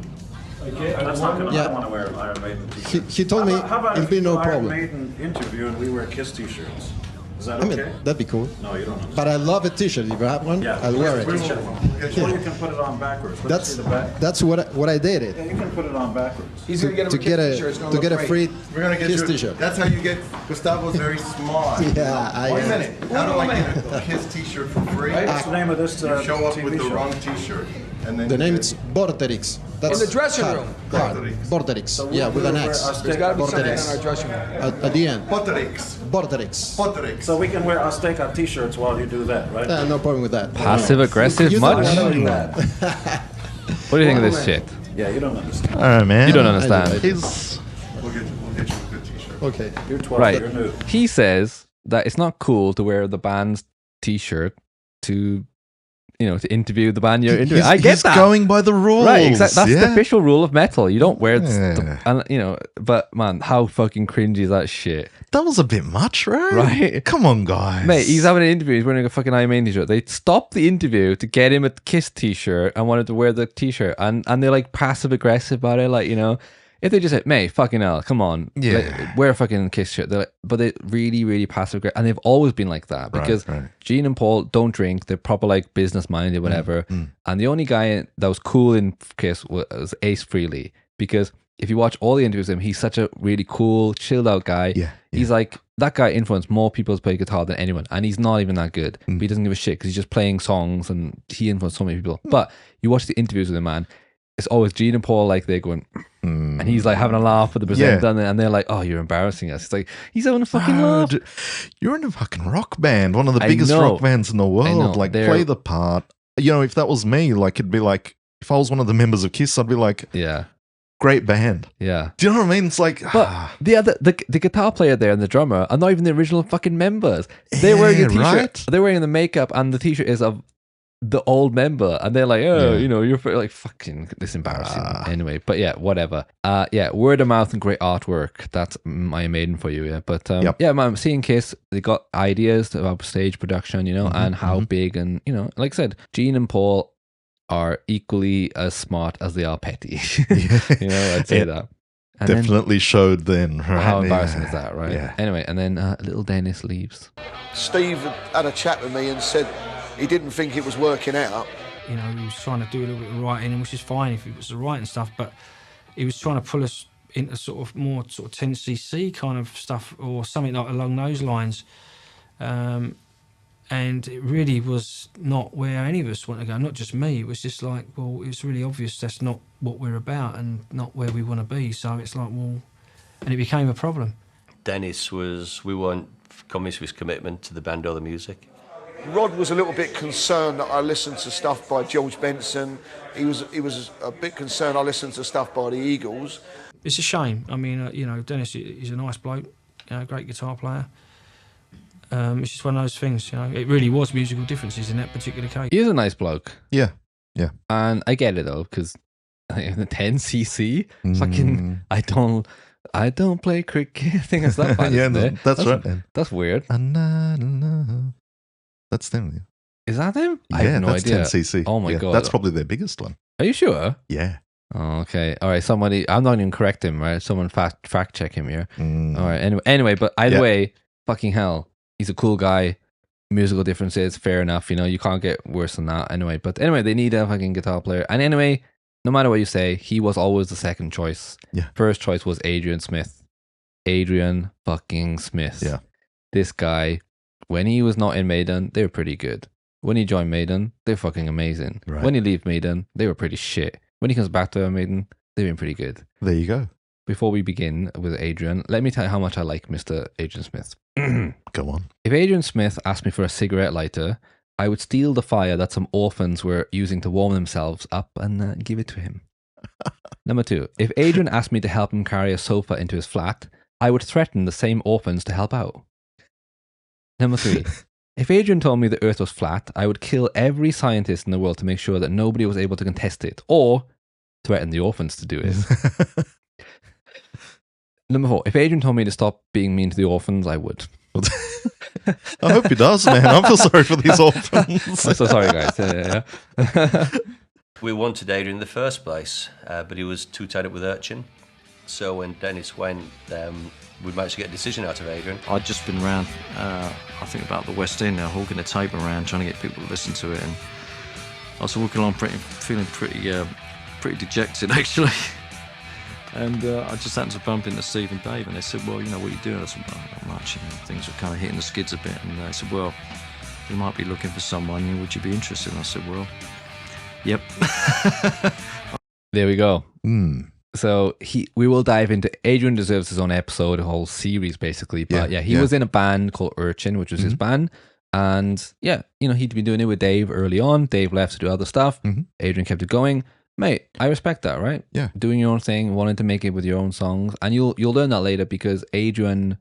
Speaker 23: That's not gonna, I
Speaker 21: Yeah.
Speaker 23: don't want to wear an Iron Maiden T-shirt.
Speaker 21: He told me
Speaker 23: How about
Speaker 21: it'd be no
Speaker 23: Iron
Speaker 21: problem.
Speaker 23: Maiden interview and we wear Kiss T-shirts? Is that
Speaker 21: I
Speaker 23: okay?
Speaker 21: mean, that'd be cool.
Speaker 23: No, you don't understand.
Speaker 21: But I love a T-shirt. If you have one,
Speaker 23: Yeah,
Speaker 21: I'll wear it.
Speaker 23: Or you can put it on backwards. Let me see the back.
Speaker 21: That's what I did it.
Speaker 23: Yeah, you can put it on backwards.
Speaker 22: He's gonna get him
Speaker 21: to
Speaker 22: a
Speaker 21: get
Speaker 22: Kiss
Speaker 21: a
Speaker 22: T-shirt. It's gonna
Speaker 21: to
Speaker 22: look
Speaker 21: get a
Speaker 22: great.
Speaker 21: free
Speaker 22: We're gonna get
Speaker 21: Kiss
Speaker 22: your,
Speaker 21: T-shirt.
Speaker 22: That's how you get. Gustavo's very smart.
Speaker 21: Yeah, I
Speaker 22: Wait a
Speaker 21: am.
Speaker 22: minute. How do I get a Kiss T-shirt for free?
Speaker 23: What's the name of this
Speaker 22: You show up
Speaker 23: TV
Speaker 22: with the
Speaker 23: show?
Speaker 22: wrong T-shirt, and then
Speaker 21: The
Speaker 22: you
Speaker 21: name
Speaker 22: get-
Speaker 21: is Borderix. That's
Speaker 22: In the dressing
Speaker 21: hard.
Speaker 22: room.
Speaker 21: Hard. Borderix. Yeah, with an X.
Speaker 23: There's gotta be something
Speaker 21: Borderix.
Speaker 23: in our dressing room.
Speaker 21: At the end.
Speaker 22: Borderix.
Speaker 21: Borderix.
Speaker 23: So we can wear Azteca T-shirts while you do that, right?
Speaker 21: No problem with that.
Speaker 6: Passive aggressive
Speaker 21: You
Speaker 6: much?
Speaker 21: don't
Speaker 23: do
Speaker 21: know.
Speaker 23: that.
Speaker 6: What do you think of this shit?
Speaker 23: Yeah, you don't understand.
Speaker 7: All right, man.
Speaker 6: You don't understand.
Speaker 22: We'll get you a good T-shirt.
Speaker 21: Okay.
Speaker 23: You're 12.
Speaker 6: Right.
Speaker 23: You're new.
Speaker 6: He says that it's not cool to wear the band's T-shirt to to interview the band you're interviewing. I get
Speaker 7: he's
Speaker 6: that.
Speaker 7: going by the rules.
Speaker 6: Right, exactly. That's the
Speaker 7: yeah.
Speaker 6: official rule of metal. You don't wear
Speaker 7: Yeah.
Speaker 6: and but man, how fucking cringy is that shit?
Speaker 7: That was a bit much, right?
Speaker 6: Right.
Speaker 7: Come on, guys.
Speaker 6: Mate, he's having an interview. He's wearing a fucking Iron Maiden t-shirt. They stopped the interview to get him a Kiss t-shirt and wanted to wear the t-shirt. And they're like passive aggressive about it. Like, if they just said, mate, fucking hell, come on.
Speaker 7: Yeah.
Speaker 6: Like, wear a fucking Kiss shirt. But they're really, really passive aggressive. And they've always been like that because
Speaker 7: right.
Speaker 6: Gene and Paul don't drink. They're proper like business minded, whatever. And the only guy that was cool in Kiss was Ace Frehley, because if you watch all the interviews with him, he's such a really cool, chilled out guy.
Speaker 7: Yeah.
Speaker 6: He's like, that guy influenced more people to play guitar than anyone. And he's not even that good. But he doesn't give a shit because he's just playing songs and he influenced so many people. But you watch the interviews with him, man, it's always Gene and Paul like they're going, And he's like having a laugh with the presenter, and they're like, "Oh, you're embarrassing us." It's like he's having a fucking laugh.
Speaker 7: You're in a fucking rock band, one of the biggest rock bands in the world. Like, play the part. You know, if that was me, like, it'd be like, if I was one of the members of Kiss, I'd be like,
Speaker 6: yeah,
Speaker 7: great band.
Speaker 6: Yeah.
Speaker 7: Do you know what I mean? It's like,
Speaker 6: but the guitar player there and the drummer are not even the original fucking members. They're wearing a t-shirt.
Speaker 7: Right?
Speaker 6: They're wearing the makeup, and the t-shirt is of the old member, and they're like, oh, you know, you're like fucking this embarrassing. Anyway, but yeah, whatever. Yeah, word of mouth and great artwork. That's my Maiden for you. Yeah, but yeah, man, seeing Kiss, they got ideas about stage production, you know, and how big, and you know, like I said, Gene and Paul are equally as smart as they are petty. You know, I'd say that. And
Speaker 7: definitely showed then. Right?
Speaker 6: How embarrassing is that, right?
Speaker 7: Yeah.
Speaker 6: Anyway, and then little Dennis leaves.
Speaker 2: Steve had a chat with me and said he didn't think it was working out.
Speaker 11: You know, he was trying to do a little bit of writing, which is fine if it was the writing stuff, but he was trying to pull us into sort of more sort of 10cc kind of stuff or something like along those lines. And it really was not where any of us want to go, not just me. It was just like, well, it's really obvious that's not what we're about and not where we want to be. So it's like, well, and it became a problem.
Speaker 16: Dennis we weren't convinced of his commitment to the band or the music.
Speaker 2: Rod was a little bit concerned that I listened to stuff by George Benson. He was a bit concerned I listened to stuff by the Eagles.
Speaker 11: It's a shame. I mean, you know, Dennis is a nice bloke, you know, great guitar player. It's just one of those things, you know. It really was musical differences in that particular case.
Speaker 6: He is a nice bloke.
Speaker 7: Yeah, yeah.
Speaker 6: And I get it though, because the 10cc, fucking, I don't play cricket. I think it's that bad.
Speaker 7: Yeah, that's right. Man.
Speaker 6: That's weird.
Speaker 7: That's them.
Speaker 6: Is that them?
Speaker 7: Yeah,
Speaker 6: I have no
Speaker 7: that's
Speaker 6: idea.
Speaker 7: 10cc.
Speaker 6: Oh my God.
Speaker 7: That's probably their biggest one.
Speaker 6: Are you sure?
Speaker 7: Yeah.
Speaker 6: Oh, okay. All right. Somebody, I'm not even correct him, right? Someone fact check him here. All right. Anyway, but either way, fucking hell, he's a cool guy. Musical differences, fair enough. You know, you can't get worse than that. Anyway, but anyway, they need a fucking guitar player. And anyway, no matter what you say, he was always the second choice.
Speaker 7: Yeah.
Speaker 6: First choice was Adrian Smith. Adrian fucking Smith.
Speaker 7: Yeah.
Speaker 6: This guy, when he was not in Maiden, they were pretty good. When he joined Maiden, they're fucking amazing.
Speaker 7: Right.
Speaker 6: When he left Maiden, they were pretty shit. When he comes back to Maiden, they've been pretty good.
Speaker 7: There you go.
Speaker 6: Before we begin with Adrian, let me tell you how much I like Mr. Adrian Smith.
Speaker 7: Go on.
Speaker 6: If Adrian Smith asked me for a cigarette lighter, I would steal the fire that some orphans were using to warm themselves up and give it to him. Number 2, if Adrian asked me to help him carry a sofa into his flat, I would threaten the same orphans to help out. Number 3, if Adrian told me the Earth was flat, I would kill every scientist in the world to make sure that nobody was able to contest it, or threaten the orphans to do it. Number 4, if Adrian told me to stop being mean to the orphans, I would.
Speaker 7: I hope he does, man. I feel sorry for these orphans.
Speaker 6: I'm so sorry, guys. Yeah.
Speaker 16: We wanted Adrian in the first place, but he was too tied up with Urchin. So when Dennis went, we managed to get a decision out of Adrian.
Speaker 3: I'd just been around, I think about the West End now, hawking a tape around, trying to get people to listen to it. And I was walking along feeling pretty dejected, actually. And I just happened to bump into Steve and Dave, and they said, well, you know, what are you doing? I said, well, not much. You know, things were kind of hitting the skids a bit. And they said, well, we might be looking for someone. Would you be interested? And I said, well, yep.
Speaker 6: There we go. So we will dive into, Adrian deserves his own episode, a whole series basically. But he was in a band called Urchin, which was his band. And yeah, you know, he'd been doing it with Dave early on. Dave left to do other stuff. Adrian kept it going. Mate, I respect that, right?
Speaker 7: Yeah.
Speaker 6: Doing your own thing, wanting to make it with your own songs. And you'll learn that later, because Adrian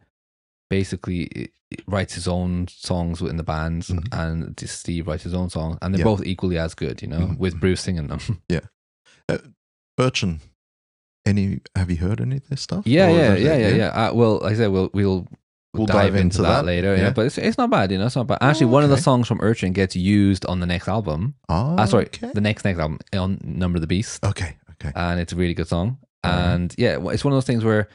Speaker 6: basically writes his own songs within the bands, and Steve writes his own songs, and they're both equally as good, you know, with Bruce singing them.
Speaker 7: Yeah. Urchin, have you heard any of this stuff?
Speaker 6: Yeah. Well, like I said, we'll dive into that later. Yeah, but it's not bad, you know. It's not bad. Actually, one of the songs from Urchin gets used on the next album. The next album on Number of the Beast.
Speaker 7: Okay.
Speaker 6: And it's a really good song. And yeah, it's one of those things where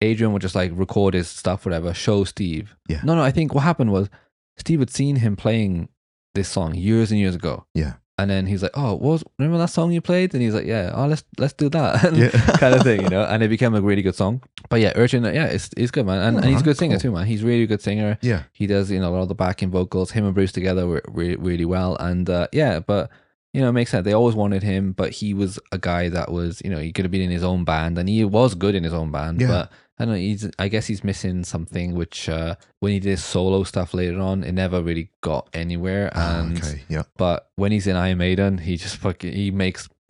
Speaker 6: Adrian would just like record his stuff, whatever, show Steve.
Speaker 7: Yeah.
Speaker 6: No, I think what happened was Steve had seen him playing this song years and years ago.
Speaker 7: Yeah.
Speaker 6: And then he's like, "Oh, remember that song you played?" And he's like, "Yeah, let's do that," kind of thing, you know. And it became a really good song. But yeah, Urchin, he's good, man, and he's a good singer too, man. He's really a good singer.
Speaker 7: Yeah,
Speaker 6: he does, you know, a lot of the backing vocals. Him and Bruce together were really well, and but you know, it makes sense. They always wanted him, but he was a guy that was, you know, he could have been in his own band, and he was good in his own band.
Speaker 7: Yeah.
Speaker 6: But I don't know. I guess he's missing something, which when he did his solo stuff later on, it never really got anywhere. And
Speaker 7: okay, yeah.
Speaker 6: but when he's in Iron Maiden, he just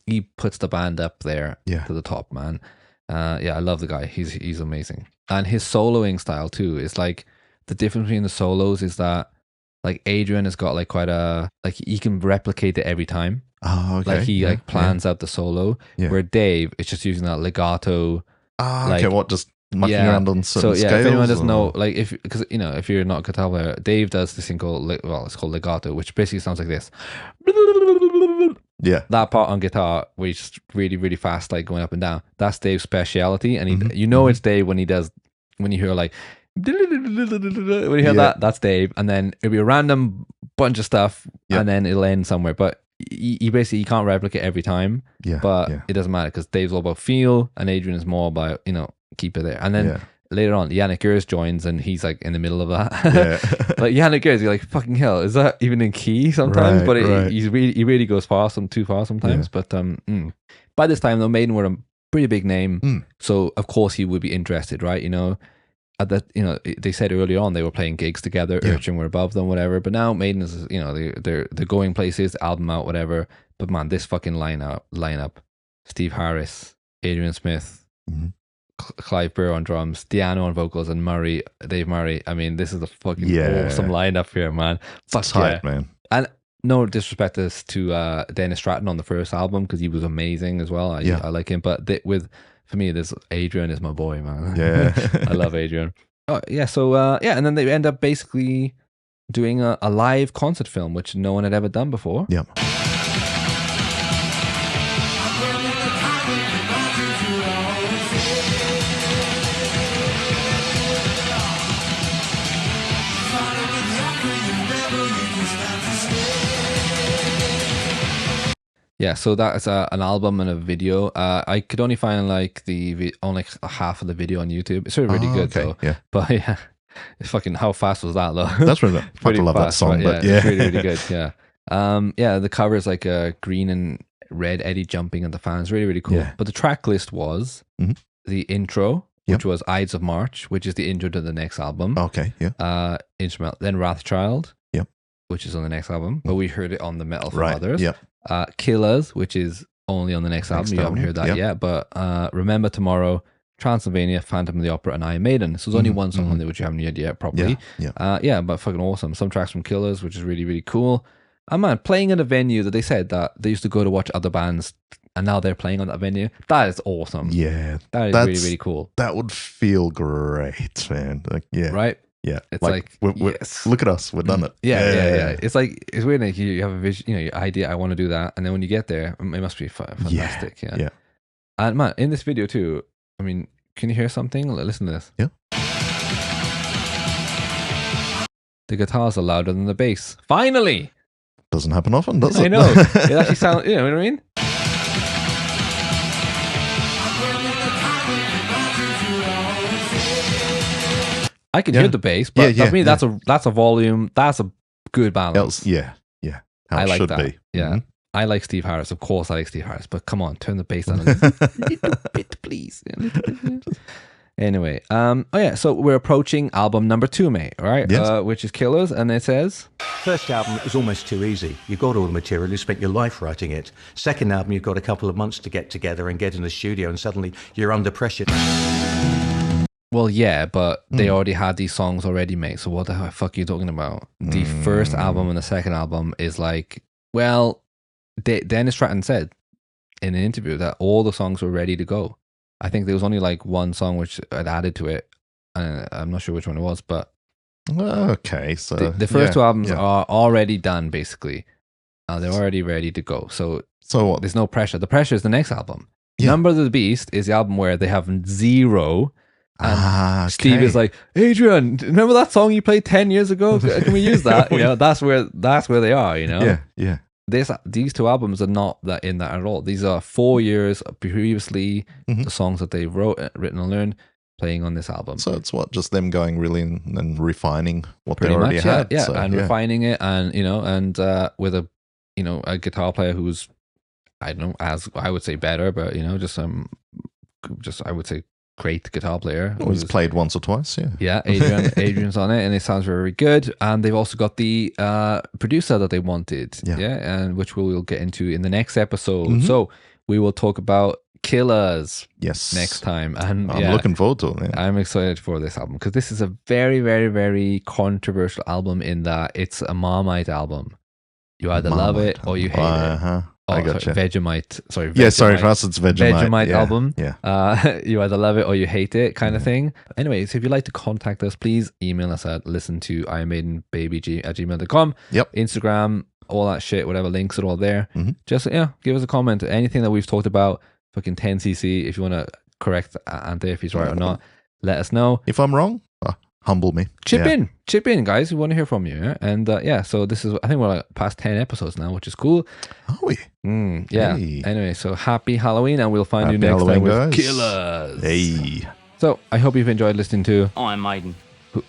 Speaker 6: he puts the band up there to the top, man. I love the guy. He's amazing, and his soloing style too is like the difference between the solos is that. Like Adrian has got like quite a like he can replicate it every time.
Speaker 7: Oh, okay.
Speaker 6: Like he like plans out the solo.
Speaker 7: Yeah.
Speaker 6: Where Dave is just using that legato.
Speaker 7: Okay, what just mucking around on certain scales?
Speaker 6: If anyone doesn't know, like because you know if you're not a guitar player, Dave does this thing called it's called legato, which basically sounds like this.
Speaker 7: Yeah,
Speaker 6: that part on guitar where he's just really really fast, like going up and down. That's Dave's speciality, and you know it's Dave when you hear like. When you hear that's Dave, and then it'll be a random bunch of stuff, and then it'll end somewhere. But he basically can't replicate every time. But it doesn't matter because Dave's all about feel, and Adrian is more about keep it there. And then later on, Yannick Gers joins, and he's like in the middle of that. Like Yannick Gers, you're like fucking hell, is that even in key sometimes? But he really goes too far sometimes. But by this time, though, Maiden were a pretty big name, so of course he would be interested, right? At that, they said earlier on they were playing gigs together. Urchin were above them, whatever. But now Maiden is, they're going places, album out, whatever. But man, this fucking lineup: Steve Harris, Adrian Smith, Clive Burr on drums, Diano on vocals, and Dave Murray. I mean, this is a fucking awesome lineup here, man. Fuck
Speaker 7: tight, man.
Speaker 6: And no disrespect to Dennis Stratton on the first album because he was amazing as well. I like him, but for me, this Adrian is my boy, man.
Speaker 7: Yeah.
Speaker 6: I love Adrian. Oh, yeah. So, and then they end up basically doing a live concert film, which no one had ever done before.
Speaker 7: Yep.
Speaker 6: Yeah, so that's an album and a video. I could only find like only half of the video on YouTube. It's really good though.
Speaker 7: Yeah.
Speaker 6: But yeah, it's fucking how fast was that though?
Speaker 7: That's really I love that song, but yeah,
Speaker 6: it's really good. Yeah. The cover is like a green and red Eddie jumping at the fans. Really, really cool.
Speaker 7: Yeah.
Speaker 6: But the track list was the intro, which was Ides of March, which is the intro to the next album.
Speaker 7: Okay. Yeah.
Speaker 6: Instrumental. Then Wrathchild.
Speaker 7: Yep.
Speaker 6: Which is on the next album, but we heard it on the Metal from Others.
Speaker 7: Yep.
Speaker 6: Killers, which is only on the next album. You haven't heard that yet, but Remember Tomorrow, Transylvania, Phantom of the Opera, and Iron Maiden. So there's only one song on there which you haven't heard yet, probably. But fucking awesome. Some tracks from Killers, which is really, really cool. And man, playing in a venue that they said that they used to go to watch other bands, and now they're playing on that venue. That is awesome.
Speaker 7: Yeah,
Speaker 6: that is really, really cool.
Speaker 7: That would feel great, man.
Speaker 6: Right.
Speaker 7: Yeah,
Speaker 6: it's like
Speaker 7: yes. Look at us, we've done it.
Speaker 6: Yeah. It's like it's weird. Like you have a vision, your idea. I want to do that, and then when you get there, it must be fantastic. Yeah. And man, in this video too. I mean, can you hear something? Listen to this.
Speaker 7: Yeah.
Speaker 6: The guitars are louder than the bass. Finally.
Speaker 7: Doesn't happen often, does it?
Speaker 6: I know. It actually sounds. You know what I mean? I can hear the bass, but for me, that's a volume. That's a good balance.
Speaker 7: Yeah. How
Speaker 6: I
Speaker 7: it
Speaker 6: like
Speaker 7: should
Speaker 6: that.
Speaker 7: be.
Speaker 6: Yeah. I like Steve Harris. Of course, I like Steve Harris. But come on, turn the bass down a little bit, please. Anyway, so we're approaching album number 2, mate. All right, which is Killers, and it says
Speaker 5: first album is almost too easy. You've got all the material. You spent your life writing it. Second album, you've got a couple of months to get together and get in the studio, and suddenly you're under pressure.
Speaker 6: Well, yeah, but they already had these songs already, mate. So what the fuck are you talking about? The first album and the second album is like, well, Dennis Stratton said in an interview that all the songs were ready to go. I think there was only like one song which I'd added to it. I'm not sure which one it was, but
Speaker 7: okay. So
Speaker 6: the first two albums are already done, basically. They're already ready to go. So
Speaker 7: what?
Speaker 6: There's no pressure. The pressure is the next album. Number of the Beast is the album where they have zero. And Steve is like, Adrian, remember that song you played 10 years ago? Can we use that? That's where they are.
Speaker 7: Yeah.
Speaker 6: These two albums are not in that at all. These are 4 years previously, the songs that they written and learned, playing on this album.
Speaker 7: So it's just them going really and refining what
Speaker 6: Pretty
Speaker 7: they already
Speaker 6: much,
Speaker 7: had.
Speaker 6: Yeah, refining it, and with a a guitar player who's, I don't know, as I would say better, but just I would say great guitar player.
Speaker 7: Well, he's played once or twice, yeah.
Speaker 6: Yeah, Adrian's on it, and it sounds very good. And they've also got the producer that they wanted, and which we'll get into in the next episode.
Speaker 7: Mhm.
Speaker 6: So we will talk about Killers next time. And
Speaker 7: I'm looking forward to it. Yeah.
Speaker 6: I'm excited for this album because this is a very, very, very controversial album in that it's a Marmite album. You either love it or you hate it.
Speaker 7: I gotcha.
Speaker 6: Vegemite. Sorry.
Speaker 7: Yeah, sorry, for us it's Vegemite.
Speaker 6: Vegemite
Speaker 7: Yeah,
Speaker 6: album.
Speaker 7: yeah.
Speaker 6: You either love it or you hate it, kind of thing. Anyway, so if you'd like to contact us, please email us at listentoironmaidenbabyg@gmail.com.
Speaker 7: Yep.
Speaker 6: Instagram, all that shit, whatever links are all there.
Speaker 7: Mhm.
Speaker 6: Just give us a comment. Anything that we've talked about, fucking 10cc. If you want to correct Ante if he's right or not, let us know.
Speaker 7: If I'm wrong, humble me.
Speaker 6: Chip in, guys. We want to hear from you. Yeah? And so this is, I think we're like past 10 episodes now, which is cool.
Speaker 7: Are we?
Speaker 6: Yeah.
Speaker 7: Hey.
Speaker 6: Anyway, so happy Halloween, and we'll find you
Speaker 7: Happy
Speaker 6: next
Speaker 7: Halloween,
Speaker 6: time with
Speaker 7: guys.
Speaker 6: Killers.
Speaker 7: Hey.
Speaker 6: So I hope you've enjoyed listening to
Speaker 8: Iron Maiden.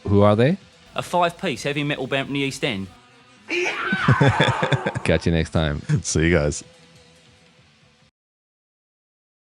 Speaker 6: Who are they?
Speaker 8: A 5-piece heavy metal band from the East End.
Speaker 6: Catch you next time.
Speaker 7: See you guys.